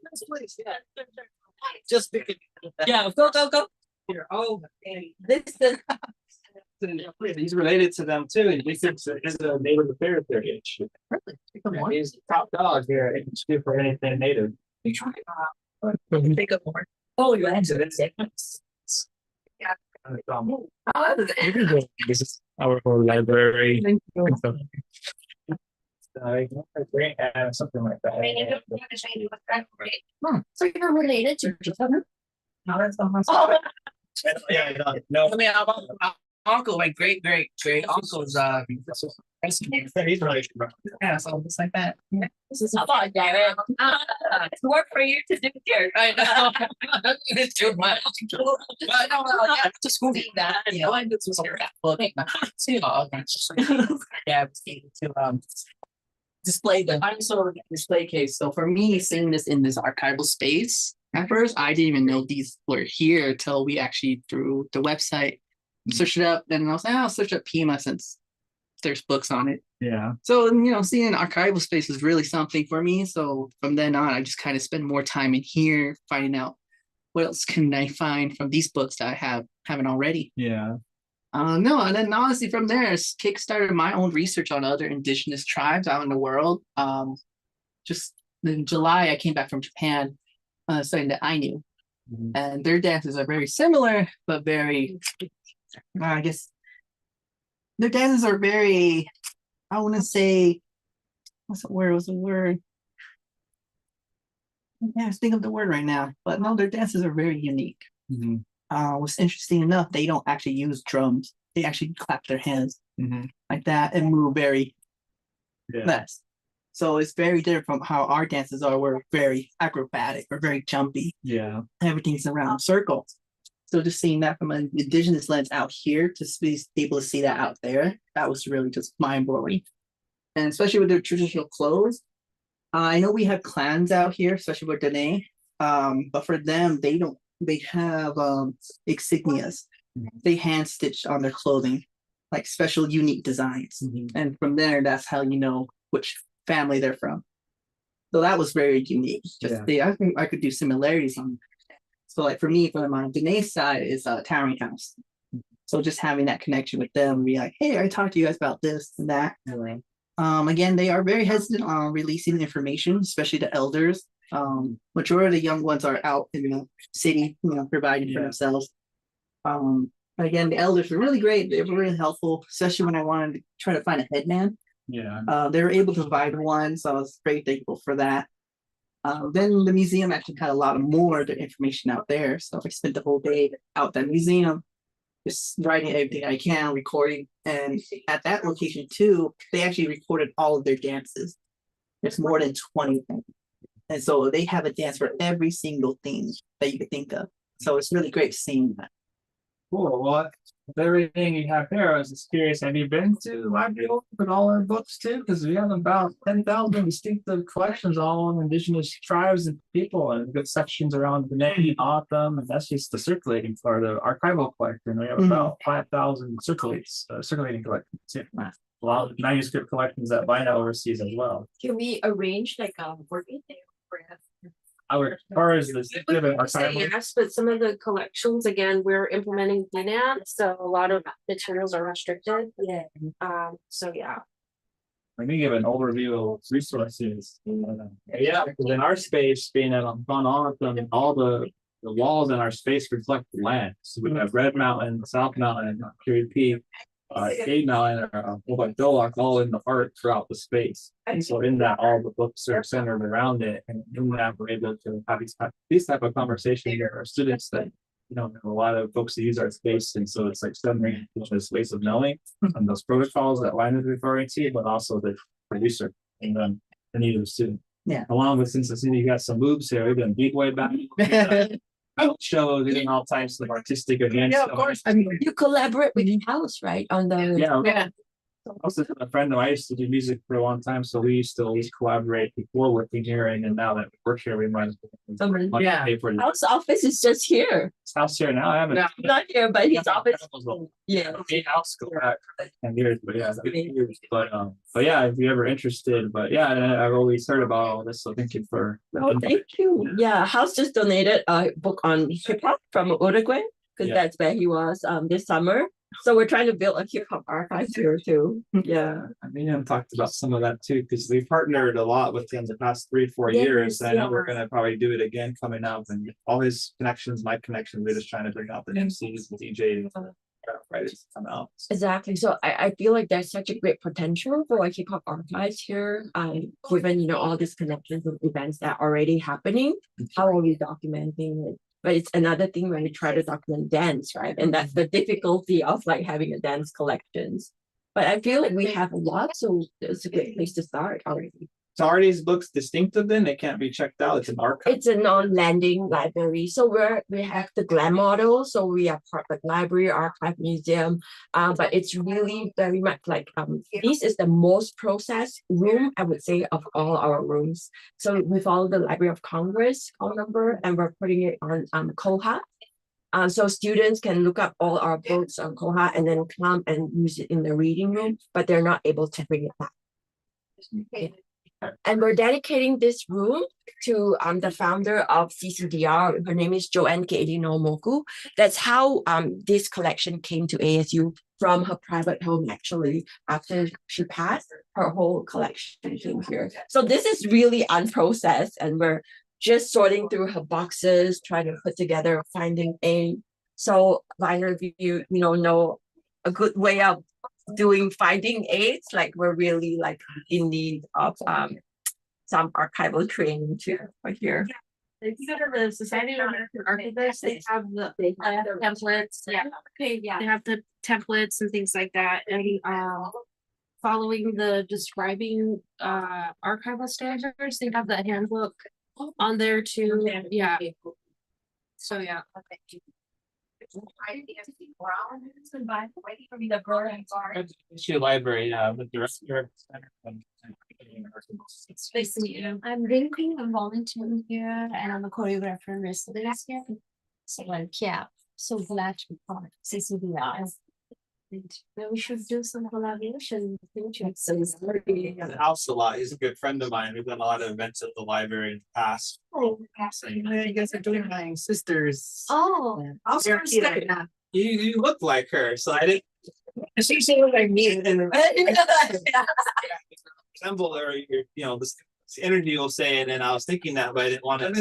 Just because. Yeah, go, go, go. Here, oh, This is, He's related to them too, and he's a native affairs heritage. Really? He's the top dog here, he can do for anything native. think of more. Oh, you answered it. This is our whole library. Something like that. So you're related to each other? No, that's not Yeah, no. I mean, my uncle, my great uncle's He's related. yeah, so it's like that. This is how I get it. It's work for you to do here. I know. It's too much. But no, yeah, to school that, you know, and this was that book. Yeah, to display the dinosaur display case. So for me, seeing this in this archival space, at first I didn't even know these were here till we actually through the website searched it up, and I was like, I'll search up Pima since there's books on it. Yeah. So, you know, seeing archival space was really something for me. So from then on, I just kind of spend more time in here finding out what else can I find from these books that I haven't already. Yeah. No, and then honestly from there, it's kickstarted my own research on other indigenous tribes out in the world. Just in July, I came back from Japan, studying the Ainu, and their dances are very similar, but very, I guess, their dances are very, I want to say, what's the word? What's the word? Yeah, I was thinking of the word right now, but no, their dances are very unique. What's interesting enough, they don't actually use drums. They actually clap their hands like that and move very fast. So it's very different from how our dances are. We're very acrobatic, we're very jumpy. Yeah. Everything's around circles. So just seeing that from an indigenous lens out here to be able to see that out there, that was really just mind blowing. And especially with their traditional clothes. I know we have clans out here, especially with Dene. But for them, they have insignias. They hand stitched on their clothing, like special unique designs. And from there, that's how you know which family they're from. So that was very unique. I think I could do similarities on. So like for me, from my Dene side is Towering House. So just having that connection with them, be like, hey, I talked to you guys about this and that. Again, they are very hesitant on releasing information, especially the elders. Majority of the young ones are out in the city, you know, providing for themselves. Again, the elders were really great. They were really helpful, especially when I wanted to try to find a headman. They were able to provide one, so I was very thankful for that. Then the museum actually had a lot of more of the information out there. So I spent the whole day out at the museum, just writing everything I can, recording. And at that location too, they actually recorded all of their dances. There's more than 20 things. And so they have a dance for every single thing that you could think of. So it's really great seeing that. Cool. Well, with everything you have there, I was just curious, have you been to the library with all our books too? Because we have about 10,000 distinctive collections all on indigenous tribes and people, and good sections around the name, autumn, and that's just the circulating part of the archival collection. We have about 5,000 circulating collections. A lot of manuscript collections that Vina oversees as well. Can we arrange like work meeting? As far as the archival, Yes, but some of the collections, again, we're implementing DNAT, so a lot of materials are restricted. So yeah. let me give an overview of resources. Because in our space, being at on Autumn, all the walls in our space reflect the land. So we have Red Mountain, South Mountain, Curie Peak, Cade Mountain, Dolok, all in the art throughout the space. And so in that, all the books are centered around it, and in that, we're able to have these type of conversations with our students that, you know, a lot of folks that use our space, and so it's like centering this ways of knowing and those protocols that Lynn is referring to, but also the producer and then the need of the student. Along with, since you got some moves here, we've been deep way back. Shows and all types of artistic events. Yeah, of course. I mean, you collaborate with House, right? On the Also, a friend of mine, I used to do music for a long time, so we used to always collaborate before working here, and then now that we work here, we might. Yeah. House office is just here. His house here now, I haven't. No. Not here, but his office. Yeah. Big house go back 10 years, but yeah, but yeah, if you're ever interested, but yeah, and I've always heard about all this, so thank you for. Oh, thank you. Yeah, House just donated a book on hip hop from Uruguay, because Yeah. that's where he was this summer. So we're trying to build a hip hop archive here too. Yeah. I mean, I've talked about some of that too, because we partnered a lot with him the past 3-4 years. Yes, I know we're yeah. gonna probably do it again coming up, and all his connections, my connections, we're just trying to bring out the MCs and DJs, writers to come out. Exactly. So I feel like there's such a great potential for a hip hop archives here. Given all these connections and events that are already happening, how are we documenting it? But it's another thing when we try to document dance, right? And that's the difficulty of like having a dance collections. But I feel like we have a lot, so it's a great place to start already. So are these books distinctive then? They can't be checked out. It's an archive. It's a non-landing library. So we have the GLAM model. So we are part of the library, archive, museum. But it's really very much like this is the most processed room, I would say, of all our rooms. So we follow the Library of Congress call number, and we're putting it on Koha. So students can look up all our books on Koha and then come and use it in the reading room, but they're not able to bring it back. And we're dedicating this room to the founder of CCDR. Her name is Joanne Ke'edinomoku. That's how this collection came to ASU from her private home, actually. After she passed, her whole collection came here. So this is really unprocessed, and we're just sorting through her boxes, trying to put together finding aid. So either of you know a good way of doing finding aids, like we're really like in need of some archival training too right here. If you go to the Society of American Archivists, they have the templates. Yeah. Okay, yeah. They have the templates and things like that, and following the describing archival standards, they have the handbook on there too. Yeah. So yeah. Issue library, the director. It's basically, I'm drinking, I'm volunteering here, and I'm a choreographer resident here. So like, yeah, so glad to be part of CCDR. And we should do some collaboration in the future. So he's already in the house a lot. He's a good friend of mine. We've done a lot of events at the library in the past. Oh, You guys are doing my sister's. I'll start now. You look like her, so I didn't. She looked like me. Resemble her, this energy you'll say, and then I was thinking that, but I didn't want to. I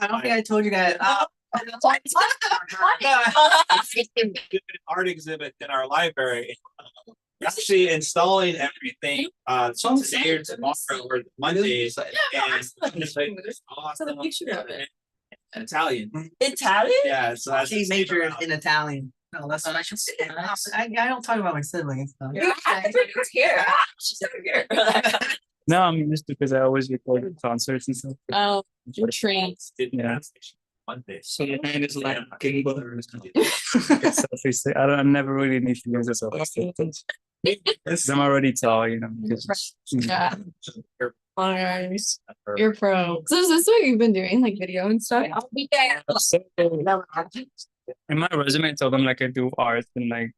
don't think I told you that. Art exhibit in our library. Actually installing everything. Some here tomorrow or Mondays, and just like awesome. Italian. Italian? Yeah, so that's She majored in Italian. No, that's what I should say. I don't talk about my siblings. So. You have to bring her here. She's over here. No, I'm just because I always record concerts and stuff. Oh, you're trained. Yeah. Monday. So the hand is like I never really need to use this. I'm already tall, Yeah. Nice. You're pro. So is this what you've been doing, like video and stuff? In my resume, I told them like I do art and like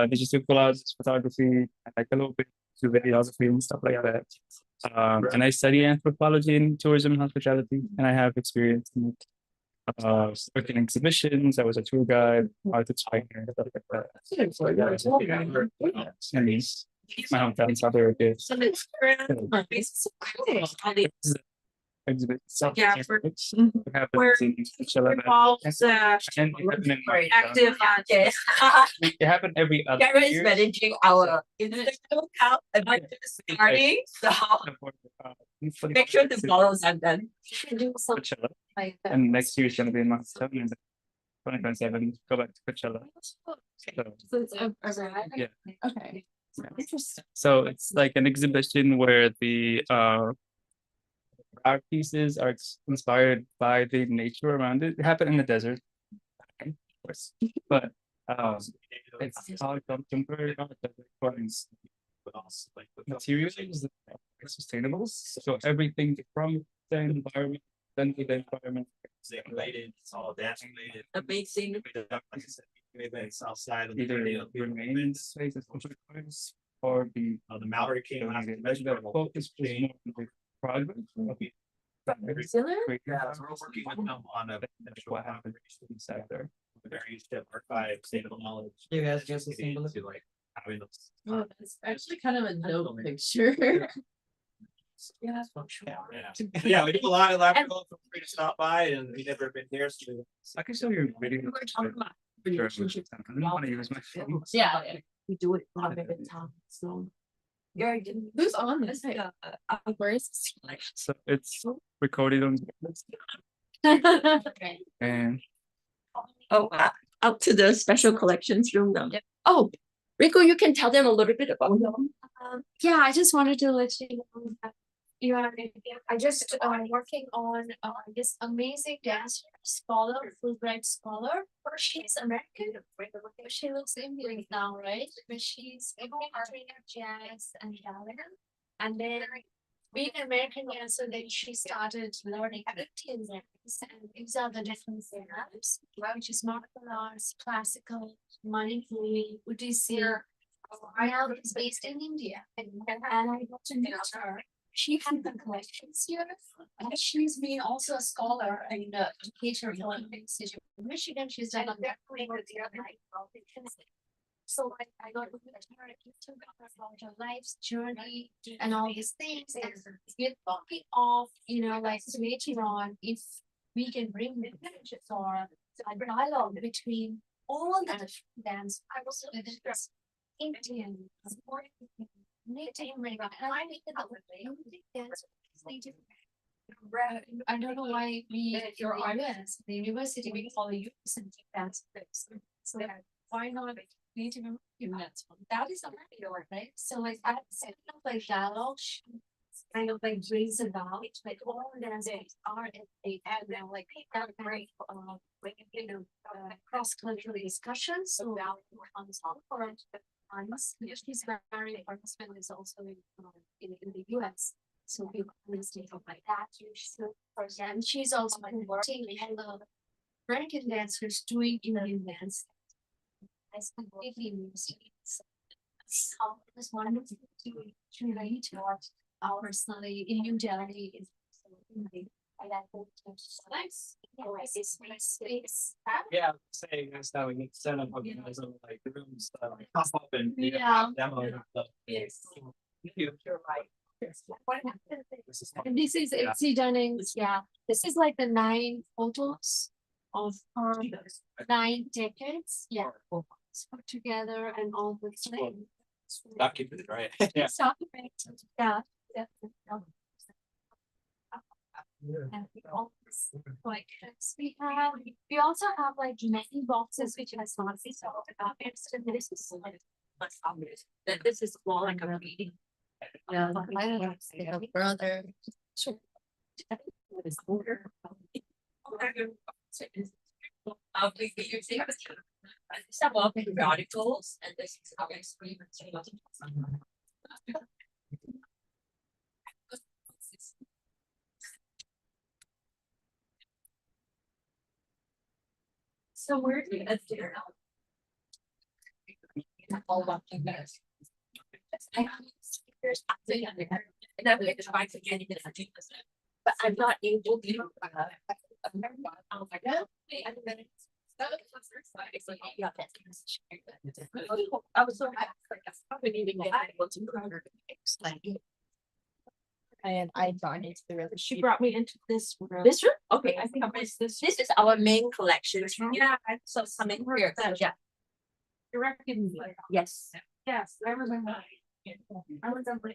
digital collages, photography, like a little bit to videography and stuff like that. And I study anthropology in tourism and hospitality, and I have experience in working in exhibitions. I was a tour guide, art designer, stuff like that. So yeah, my hometown's not very good. So it's Exhibits. Yeah, Where involves active It happened every other Karen is year. managing our Instagram account and I'm just starting, so make sure to follow them then. Do something Coachella. like that. And next year is gonna be in Montana, and 2027, go back to Coachella. So it's a Yeah. Okay. Interesting. So it's like an exhibition where the art pieces are inspired by the nature around it. It happened in the desert, of course, but it's called contemporary art that requires but also like the materials that are sustainable. So everything from the environment, then to the environment. they related, it's all dance related. Amazing. Like I said, events outside of Either the remain in space as requires or the the Mallory came last. the focus was more on the project. Yeah, so we're working with them on a. What happened inside there. They're used to archive sustainable knowledge. You guys get sustainable? To like having those. Oh, it's actually kind of a dope picture. Yeah, yeah, we do a lot of electrical, feel free to stop by and we never been here, so. I can show you a video. I don't want to use my phone. Yeah, we do it one at a time, so. Who's on this? Where's So it's recorded on and Oh, up to the special collections room now. Oh, Rico, you can tell them a little bit about them. Yeah, I just wanted to let you know that I just working on this amazing dancer, scholar, Fulbright scholar. She's American. She looks Indian now, right? But she's entering jazz and ballet. And then being an American dancer, then she started learning Indian dance. And these are the different dance, which is martial arts, classical, Manipuri, Odissi. Now is based in India, and I got to meet her. She had the collections here, and she's been also a scholar and educator for Institute of Michigan. She's done a so I got to meet her about her life's journey and all these things. And we're talking of, like later on, if we can bring the images or a dialogue between all the different dance. I was Indian, Native American, and I think that Native. I don't know why we in the university we call the US and dance. So why not Native American dance? That is American, right? So like I set up like dialogue. Kind of like brings about like all dances are they add now like that great cross cultural discussions. So now comes on for it. She's very participant is also in the US. So we understand like that. And she's also working with the American dancers doing Indian dance. That's completely new. So this one to relate to our study in New Delhi is nice. Yeah, saying that's how we need to set up organizing like rooms, pop up and demo stuff. Yes. You're right. And this is Elsie Dunin. Yeah, this is like the 9 photos of her 9 decades. Yeah, put together and all the things. Documented, right? Yeah. Yeah. And we also have like many boxes which has not been talked about. This is more like a meeting. Yeah, brother. Some of the articles and this is how I scream. So where do you get there? All watching this. And I'm going to try to get it, but I'm not able to. Oh my God. I was so happy. I wouldn't even get able to explain. And I got into the room. She brought me into this room. This room? Okay, I think this is our main collection. Yeah, So some in here. Yeah. you reckon? Yes. Yes, I remember. I remember.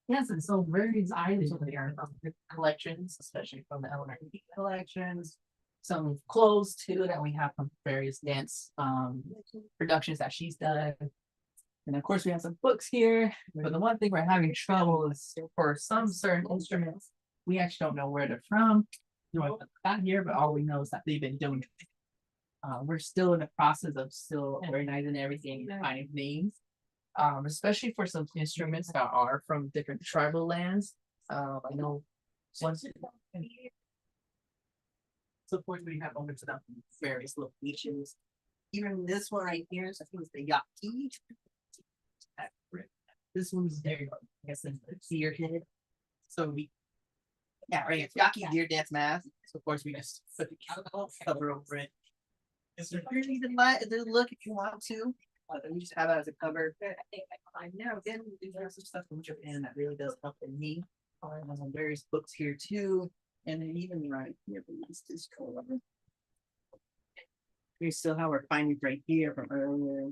Yes, and so various items of the collections, especially from the elementary collections. Some clothes too that we have from various dance productions that she's done. And of course, we have some books here, but the one thing we're having trouble is for some certain instruments, we actually don't know where they're from. Not here, but all we know is that they've been doing. We're still in the process of still organizing everything and finding names. Especially for some instruments that are from different tribal lands. I know once. So point we have over to them various locations. Even this one right here, so I think it's the Yaqui. This one's there, I guess it's the deer head. So we, yeah, right, it's Yaqui deer dance mask. So of course we just put the cover over it. Is there really the look if you want to? We just have it as a cover. I know, again, there's some stuff from Japan that really does help in me. There's some various books here too. And then even right here, this color. We still have our findings right here from earlier.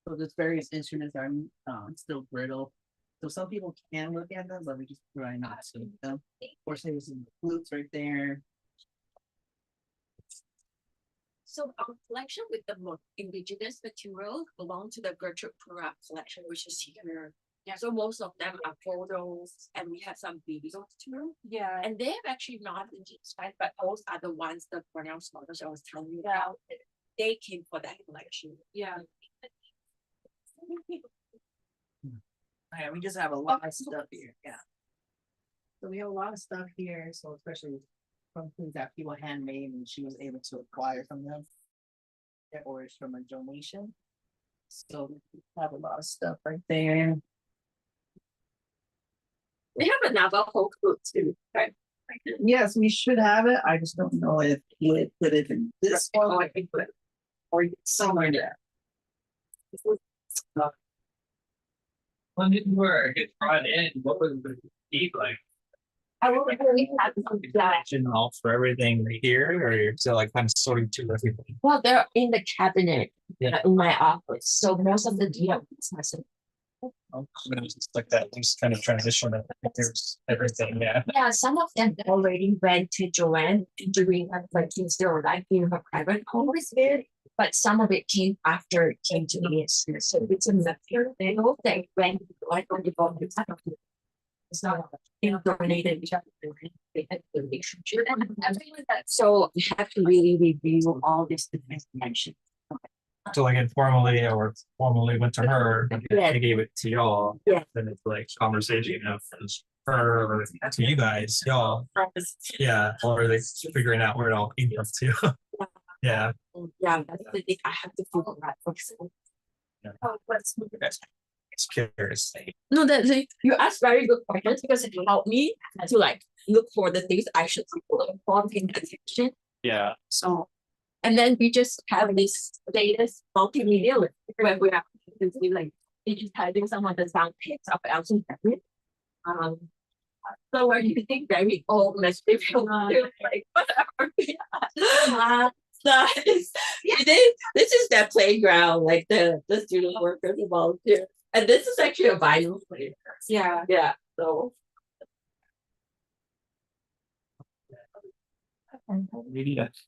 So there's various instruments are still brittle. So some people can look at them, but we just try not to look at them. Of course, there's some flutes right there. So our collection with the indigenous material belong to the Gertrude Pura collection, which is here. Yeah, so most of them are photos, and we have some videos too. Yeah. And they have actually not been inspired, but those are the ones the Cornell scholars I was telling you about. They came for that collection. Yeah. Yeah, we just have a lot of stuff here. Yeah. So we have a lot of stuff here. So especially from things that people handmade and she was able to acquire from them. Or it's from a donation. So we have a lot of stuff right there. We have another whole group too, right? Yes, we should have it. I just don't know if you would put it in this one or somewhere there. When did you get brought in? What was the deep like? I will really have some that. All for everything here, or you're still like kind of sorting through everything? Well, they're in the cabinet Yeah. in my office, so most of the DMs has it. It was just like that, just kind of transition. I think there's everything, yeah. Yeah, some of them already went to Joanne doing like things they were like in her private home is there, but some of it came after it came to me. So it's a mixture. They hope they went like on the bottom. It's not donated each other. They had the relationship. So we have to really review all this information. So like informally or formally went to her, Yeah. they gave it to y'all. Yeah. Then it's like conversation of her or to you guys, y'all. Yeah, or are they figuring out where it all came from too? Yeah. Yeah, that's the thing I have to figure out for sure. Yeah. Oh, what's It's curious. No, you ask very good questions because it helped me to like look for the things I should look for in attention. Yeah. So, and then we just have this latest multimedia where we have to see like digitizing some of the sound takes of Elsie Dunin. So where you think very old message like whatever. This is that playground, like the student workers and volunteers. And this is actually a vinyl player. Yeah. Yeah. So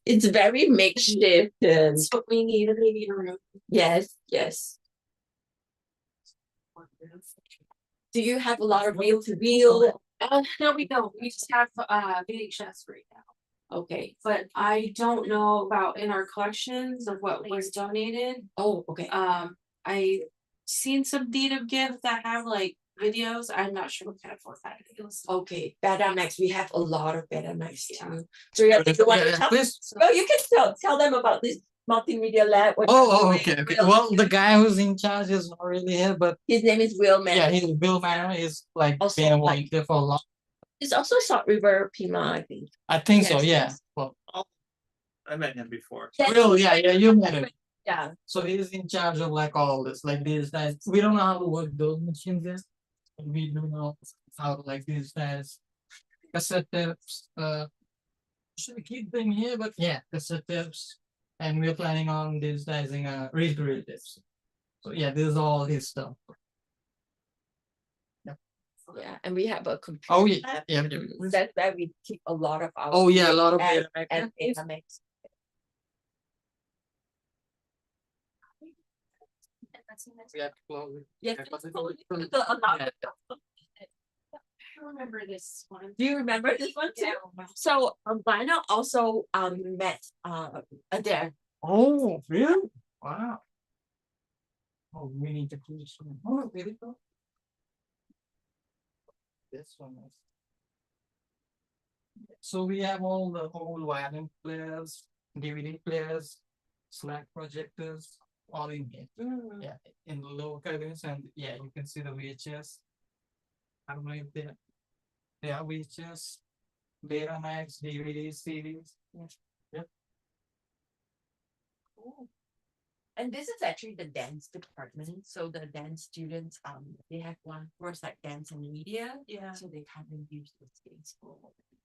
it's very makeshift and So we need a room. yes. Do you have a lot of reel to reel? No, we don't. We just have VHS right now. Okay. But I don't know about in our collections of what was donated. Oh, okay. I seen some deed of gift that have like videos. I'm not sure what kind of format it is. Okay. Betamax. We have a lot of Betamax too. So you have to want to tell. Please. No, you can tell them about this multimedia lab. what Oh, you're okay, doing. okay. Well, the guy who's in charge is not really here, but His name is Will Man. yeah, he's Bill Manor. He's like Also, been like- like there for a long. It's also Salt River Pima, I think. I think so. Yes, Yeah. yes. Well, I met him before. Bill, yeah, you met him. Yeah. So he's in charge of like all this, like this, that. We don't know how to work those machines yet. But we do know how to like this, that. Cassette tapes. Should keep them here, but yeah, cassette tapes. And we're planning on digitizing read-to-read-tapes. So yeah, this is all his stuff. Yeah, and we have a computer. Oh yeah, lab. yeah. That's where we keep a lot of our. Oh yeah, a lot of and, Betamax. and Betamax. We have to close it. Yes. Yeah, but A it's lot. Yeah. I remember this one. Do you remember this one too? So Lina also met Adair. Oh, really? Wow. Oh, we need to do this one. Oh, really? This one is. So we have all the whole wiring players, DVD players, Slack projectors, all in here. Yeah, in the lower cabins, and yeah, you can see the VHS. I don't know if they are VHS, Betamax, DVDs, CDs. Yep. And this is actually the dance department. So the dance students, they have one course like dance and media. Yeah. So they come and use the space for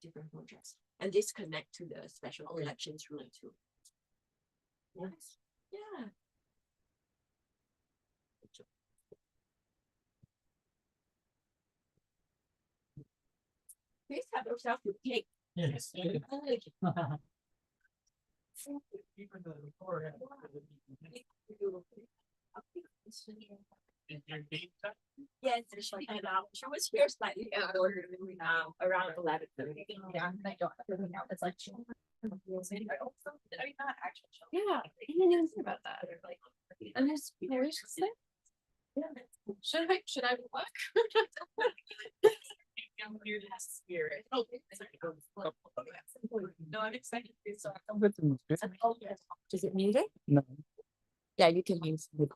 different projects. And this connect to the special collections room too. Nice. Yeah. Please have yourself a cake. Yes. Yes, she was here slightly earlier around 11:30. Yeah, I don't really know. It's like. Yeah, About that. And there's relations there. Should I look? Spirit. No, I'm excited. So is it muted? No. Yeah, you can use it.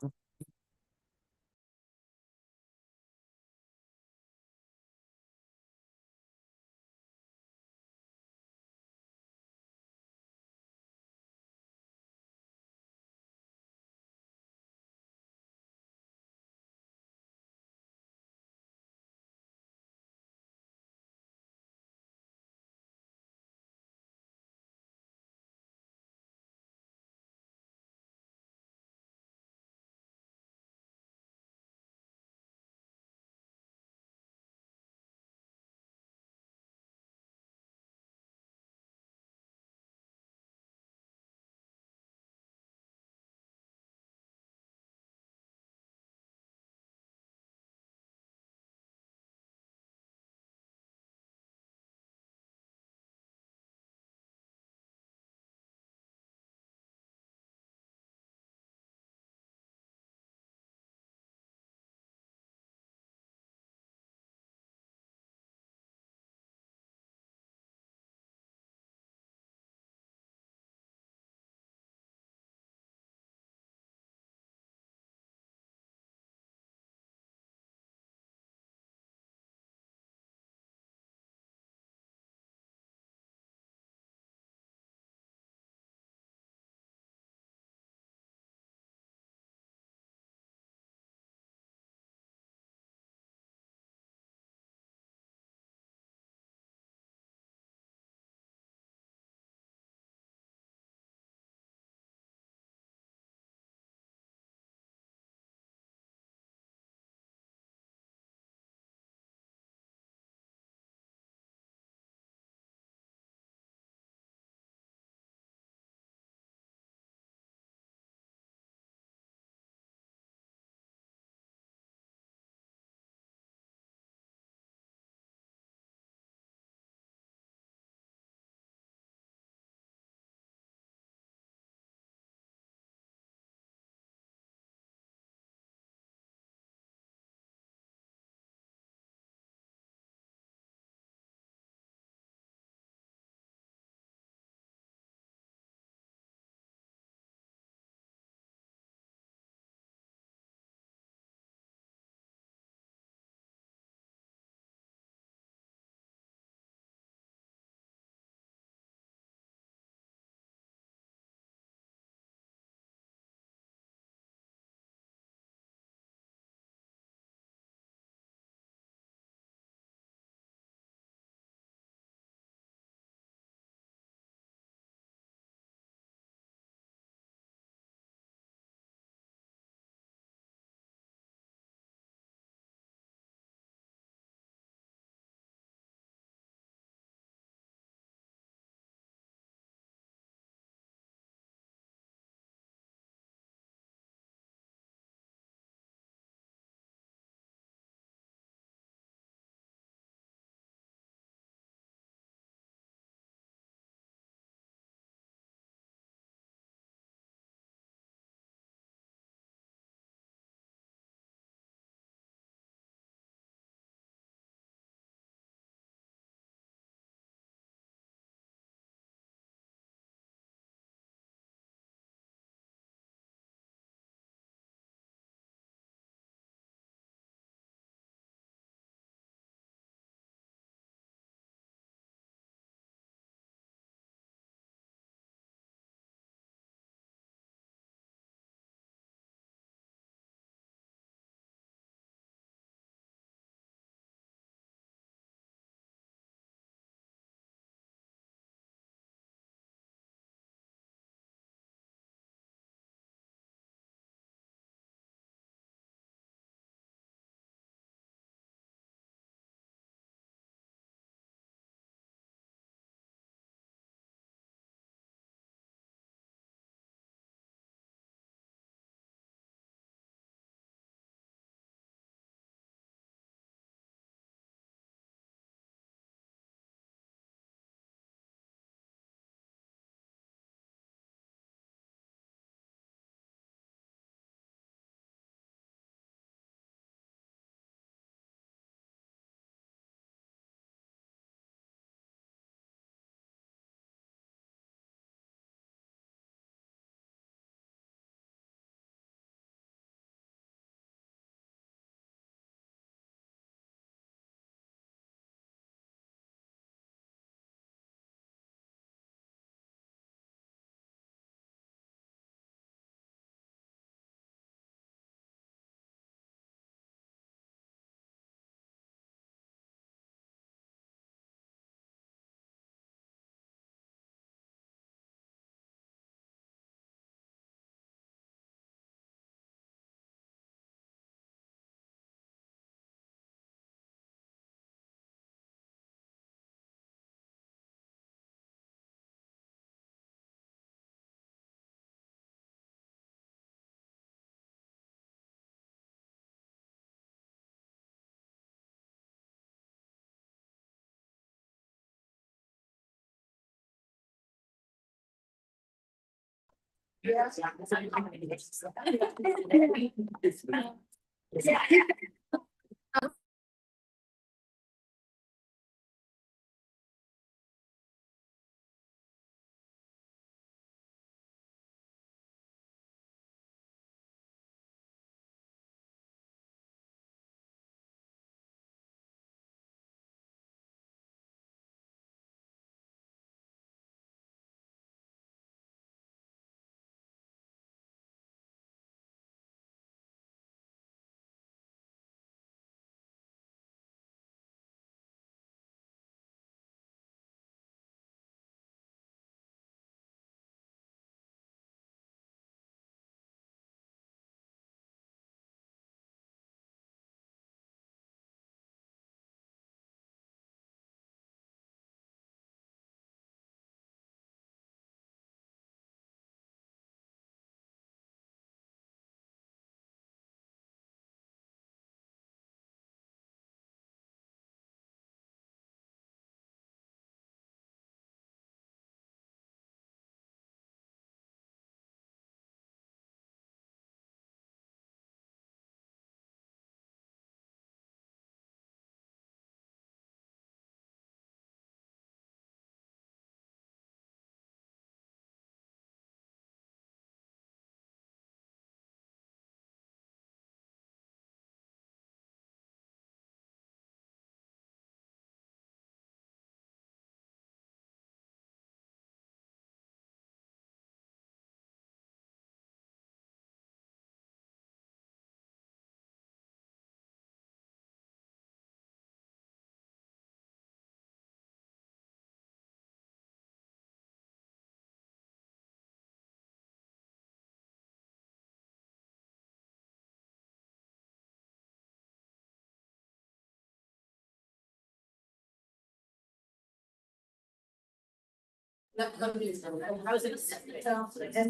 And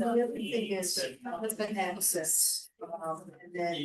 the other thing is, husband access, and then.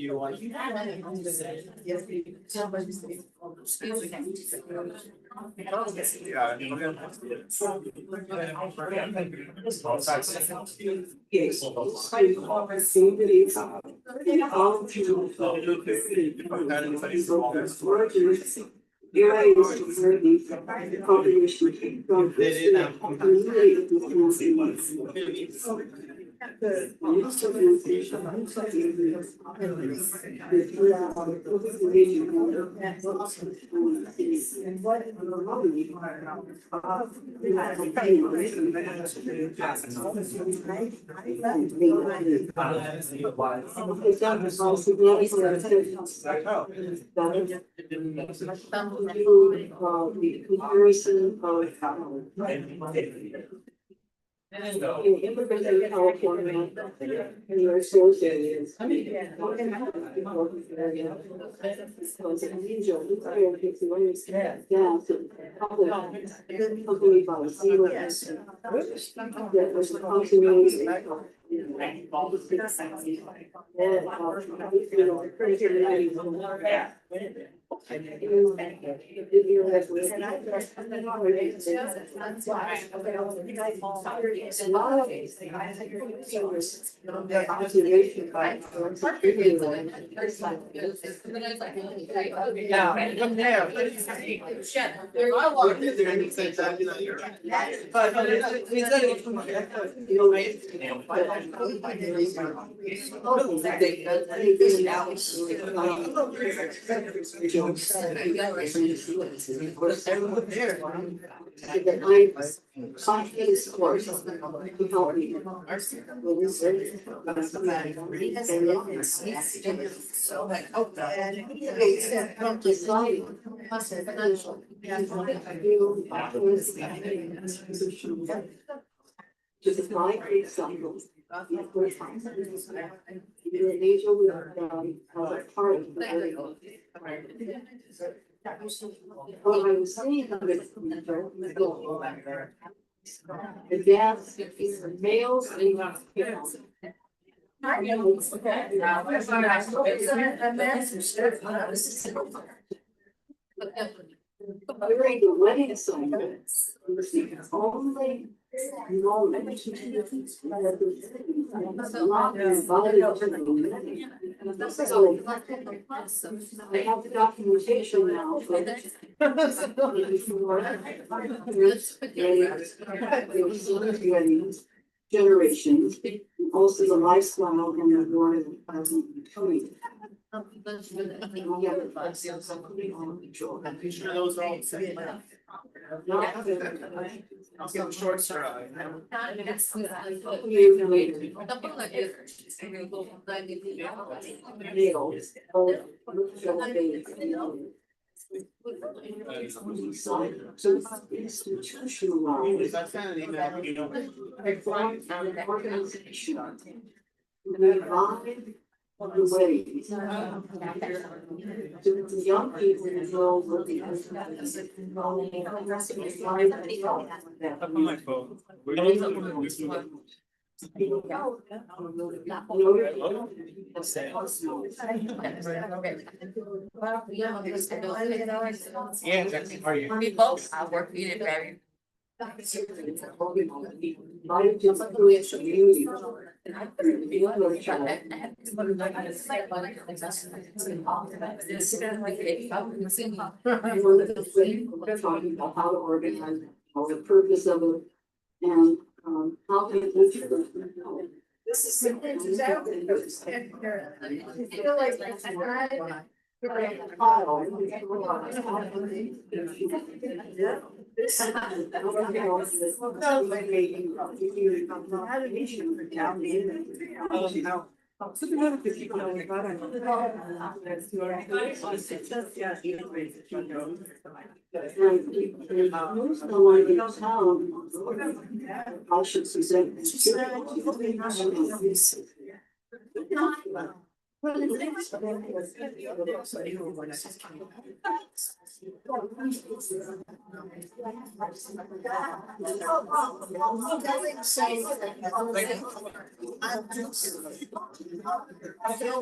Immigrants in California, and your associated. Just my examples. What I was saying of it, the dance is males and females. During the wedding songs, only I have the documentation now. Generations, also the lifestyle and the water. Those are all set. I'll give a short straw. So institutionalized. That's kind of the email, you know. Organization. Divide the ways. The young people involved with the. Up on my phone. Yeah, exactly. Are you? We both work really very. Talking about how to organize, the purpose of it, and how to this is exactly. I feel like that's right. I should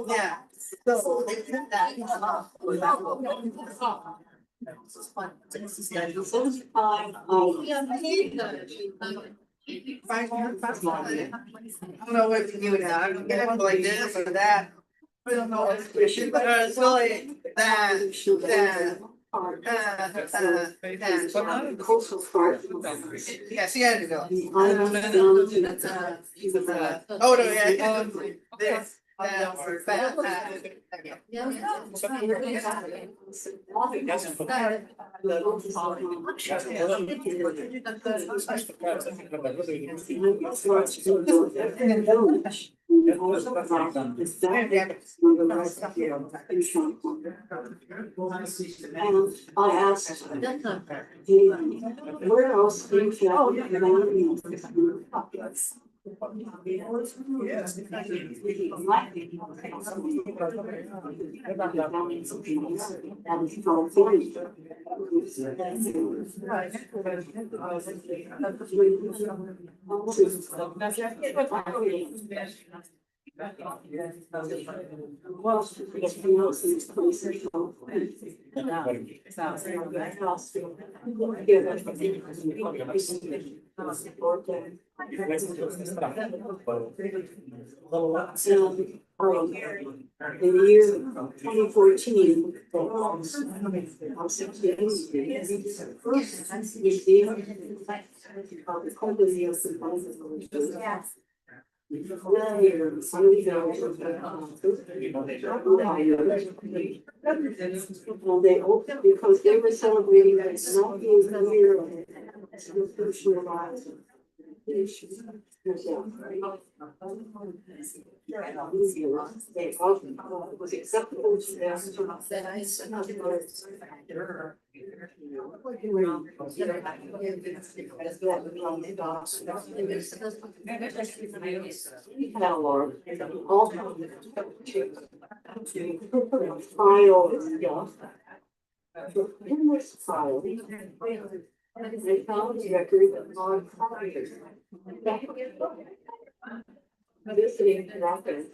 Yeah. So they did that. I don't know what to do now. I'm gonna go like this or that. I don't know what to do, but it's really that. Coastal part. Yes, you gotta go. Oh, no, yeah. This. And I asked, where else do you feel? In the year 2014, well, they opened because they were celebrating the 90th year of institutionalized. It was acceptable to in this file, they found a record of non-fires. Visiting record.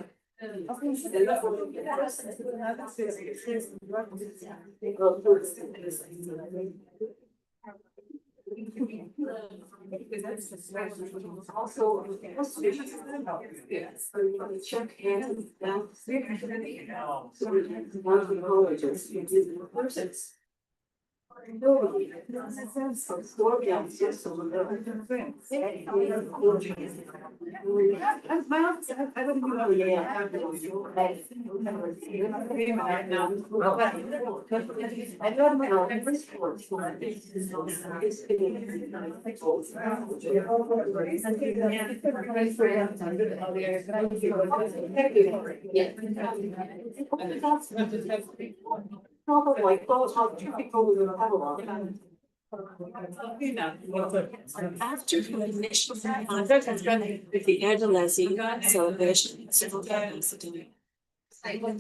After her initial contact with the Adolescent celebration,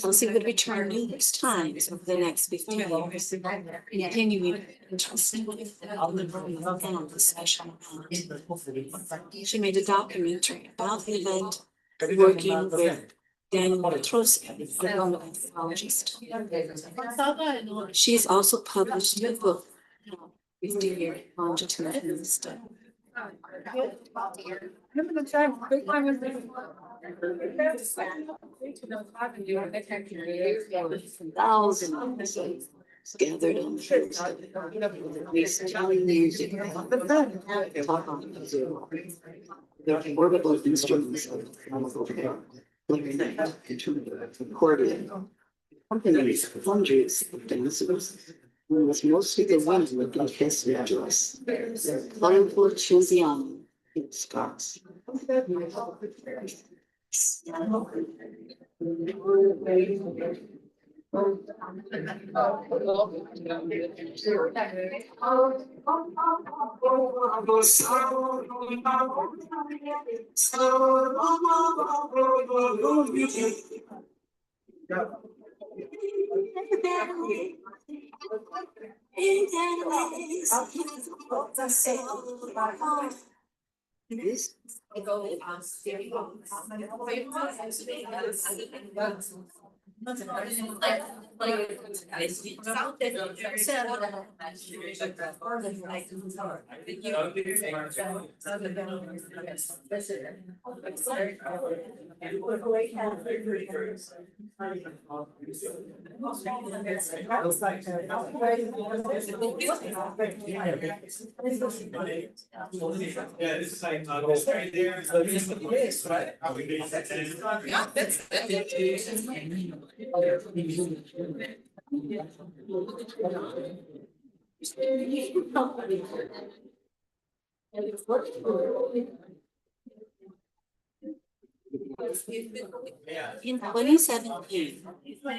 Elsie would return numerous times over the next 50 years, continuing her interest in and the special event. She made a documentary about the event, working with Daniel Trotsky, a woman ethnologist. She's also published a book, 50-year longitudinal study. Thousands gathered on the music, the portable instruments of accordion, companies, hundreds of dancers. It was mostly the women with the best dress, colorful choosy on in scarves. In 2017,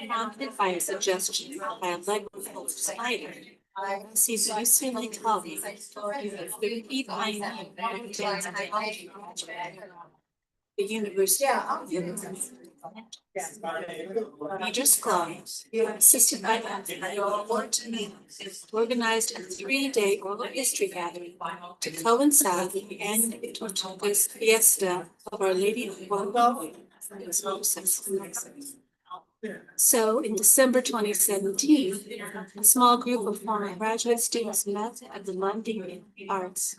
prompted by a suggestion by a Lego spider, Elsie's recently colleague, the key pioneer of dance technology project, the University of Major scholars, assisted by organized a 3-day oral history gathering to coincide with the annual ethnologist fiesta of Our Lady of Guadalupe. So in December 2017, a small group of former graduate students met at the London Arts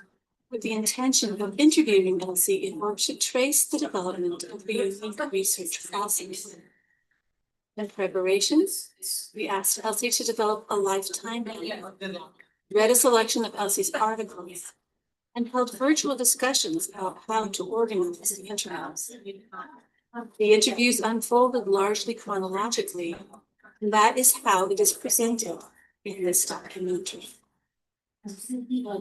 with the intention of interviewing Elsie in order to trace the development of the unique research process. In preparations, we asked Elsie to develop a lifetime plan, read a selection of Elsie's articles, and held virtual discussions about how to organize the interviews. The interviews unfolded largely chronologically, and that is how it is presented in this documentary.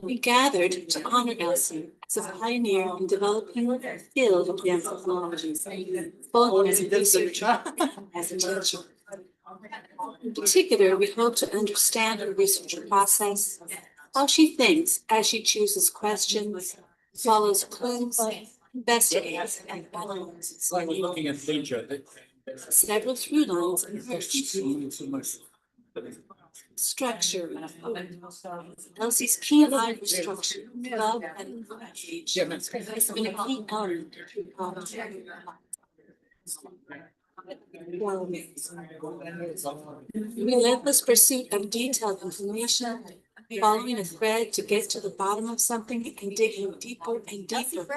We gathered to honor Elsie as a pioneer in developing the field of dance technologies, both as a researcher and as a teacher. In particular, we hope to understand her research process, how she thinks as she chooses questions, follows clues, investigates, and balances. Looking at nature. Several through lines emerged. Structure. Elsie's keen eye for structure, love and age, has been a key element of her project. Relentless pursuit of detailed information following a thread to get to the bottom of something and digging deeper and deeper,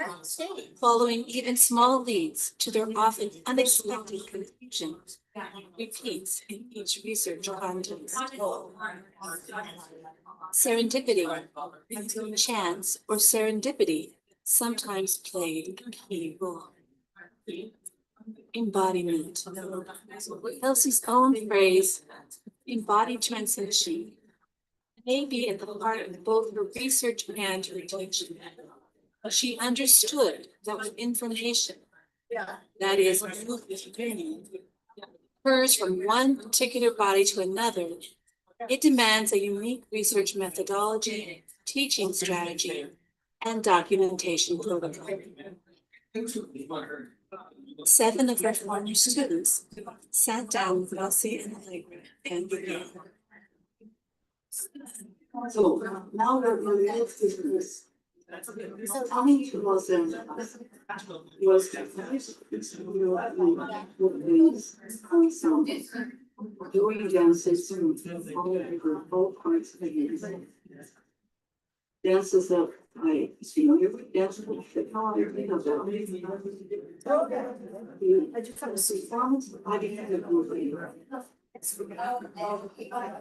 following even small leads to their often unexpected conclusions, repeats in each research context. Serendipity, chance, or serendipity sometimes played a key role. Embodiment. Elsie's own phrase, embodied transition, may be at the heart of both her research and her teaching. She understood that with information, that is, occurs from one particular body to another, it demands a unique research methodology, teaching strategy, and documentation protocol. 7 of her former students sat down with Elsie in the library and began. So now that we're next to this. Coming to Los Angeles was doing dances all over all parts of the year. Dances that I see every dance everything about. I just have to see performance. I became a movie. It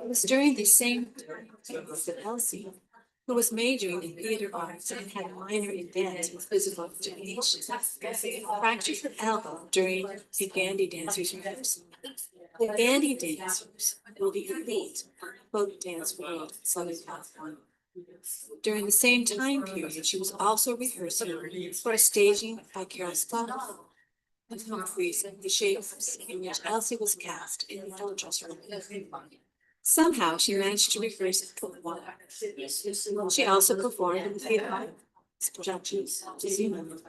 was during the same time that Elsie, who was majoring in theater arts and had a minor in dance with physical education, fractured her elbow during a bandy dancers rehearsal. The bandy dancers were the elite folk dance world in Southern California. During the same time period, she was also rehearsing for a staging by Carol Scott of Humphreys and the Shakers, in which Elsie was cast in the dress room. Somehow she managed to rehearse it for one. She also performed in the theater arts productions of Dunin.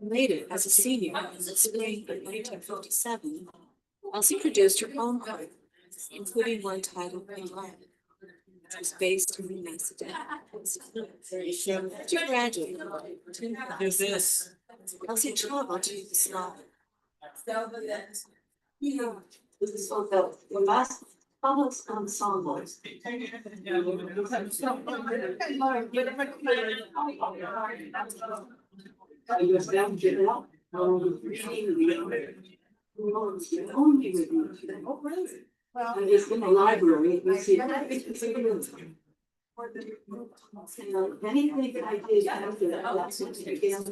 Later, as a senior in the spring of 1957, Elsie produced her own play, including one titled "In Love," which was based in Macedonia. To graduate, Elsie traveled to Yugoslavia. This is so the last Thomas ensemble. I was down to it out. And it's in the library. We see anything that I did after that, that's what began to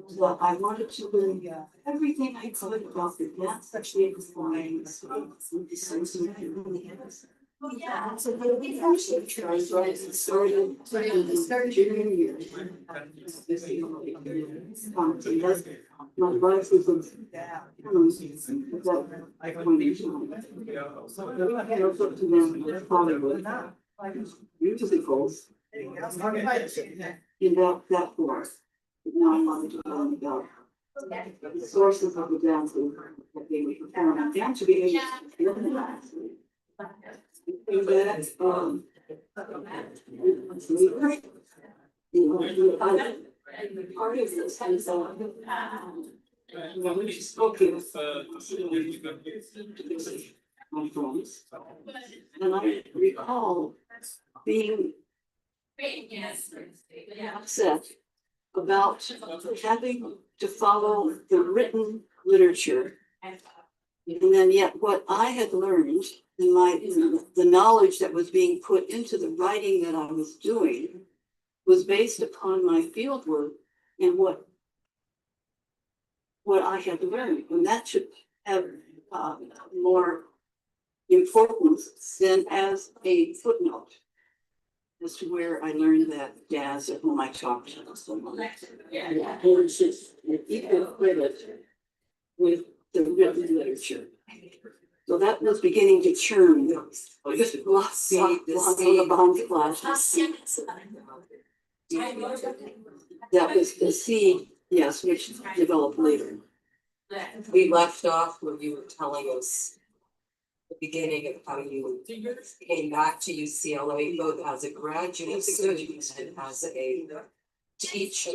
so I wanted to learn everything I could about the dance that she was flying. Yeah, so the actually tries, right? It started junior year. My life was up to them Hollywood musicals in that course. Now I wanted to learn about the sources of the dances that they were performing and to be able to learn that. Part of this is when she spoke with my friends, and I recall being upset about having to follow the written literature. And then yet what I had learned in the knowledge that was being put into the writing that I was doing was based upon my field work and what I had learned. And that should have more importance than as a footnote as to where I learned that jazz or whom I talked to someone. And it's just an equal credit with the written literature. So that was beginning to churn. Just lots on the bond flashes. That was the seed, yes, which developed later. We left off when you were telling us the beginning of how you came back to UCLA, both as a graduate student and as a teacher.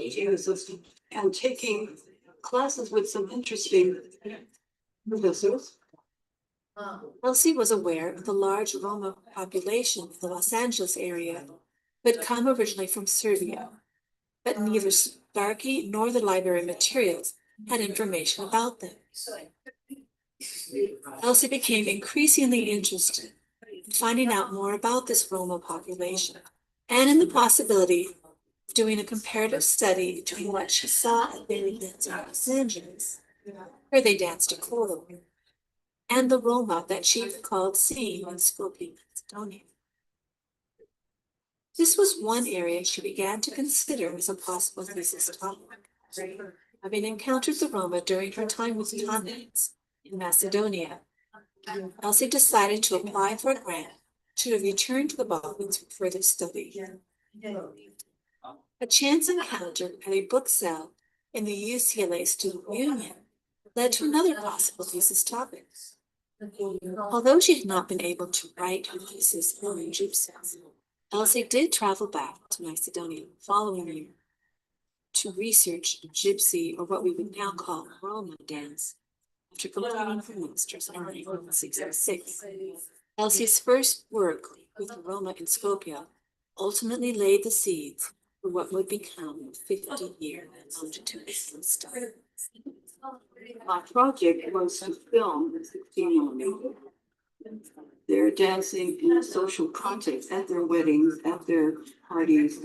And taking classes with some interesting professors. Elsie was aware of the large Roma population in the Los Angeles area, who had come originally from Serbia. But neither Starkey nor the library materials had information about them. Elsie became increasingly interested in finding out more about this Roma population and in the possibility of doing a comparative study between what she saw at their events in Los Angeles, where they danced a choreographer, and the Roma that she recalled seeing in Skopje, Macedonia. This was one area she began to consider as a possible thesis topic. Having encountered the Roma during her time with Tanits in Macedonia, Elsie decided to apply for a grant to return to the Balkans for further study. A chance encounter at a book sale in the UCLA Student Union led to another possible thesis topic. Although she had not been able to write her thesis in Gypsy, Elsie did travel back to Macedonia the following year to research Gypsy, or what we would now call Roma dance, after completing her master's in 1966. Elsie's first work with the Roma in Skopje ultimately laid the seeds for what would become a 50-year longitudinal study. My project was to film the 16-year-old. They're dancing in a social context at their weddings, at their parties,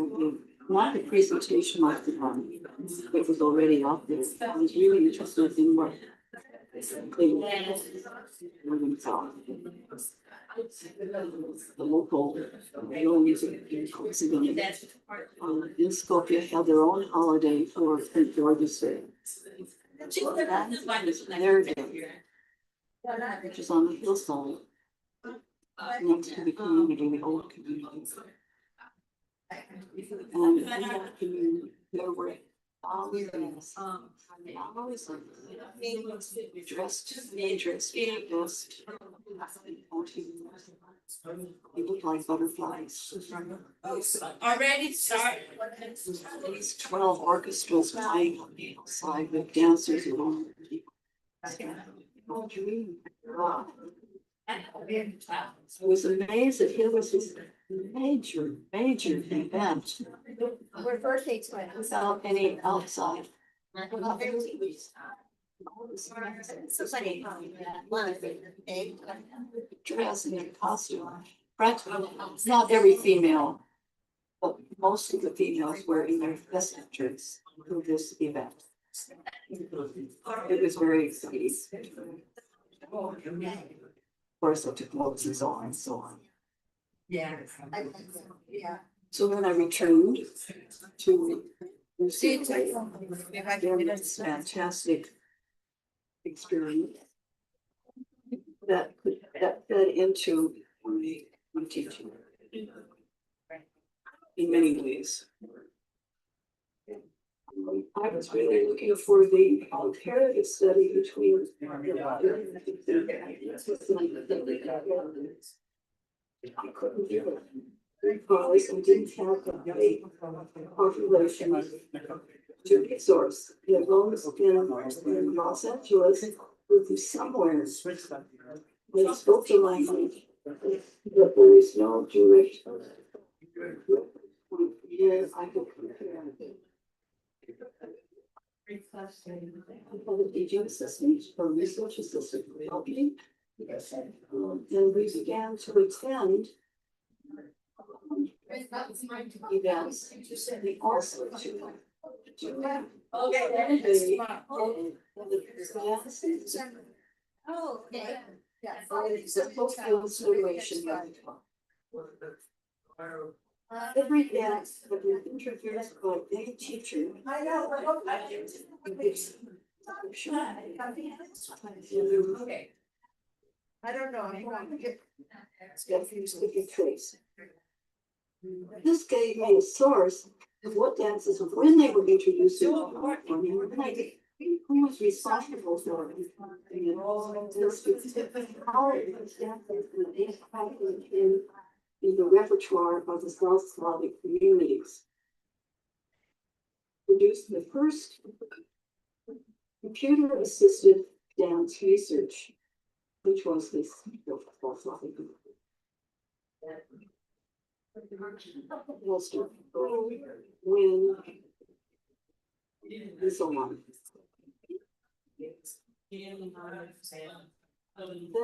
not the presentation like the one. It was already out there. I was really interested in what they were themselves. The local music in Skopje held their own holiday for St. George's Day. That is their day, which is on the hillside next to the community, the old community. And in that community, there were always dressed, they looked like butterflies. Already start. These 12 orchestras playing on the outside with dancers around. I was amazed that here was this major event without any outside. Dress in a costume. Practically, not every female, but most of the females were in their festive dress for this event. It was very exciting. Of course, I took notes and so on and so on. Yeah. So when I returned to New Zealand, this fantastic experience that fed into my teaching in many ways. I was really looking for the comparative study between I couldn't do it because I didn't have a population to resource. It was in Los Angeles, would be somewhere. They spoke the language, but there is no Jewish. Here I could compare. I had a teaching assistant or research assistant to help me. And we began to attend events. We also every dance that was introduced by any teacher. Okay. I don't know. Trace. This gave me a source of what dances, when they were introduced to who was responsible for it. How these dances in the repertoire of the South Slavic communities. Produced the first computer-assisted dance research Which was this? Holster. When. This one. Then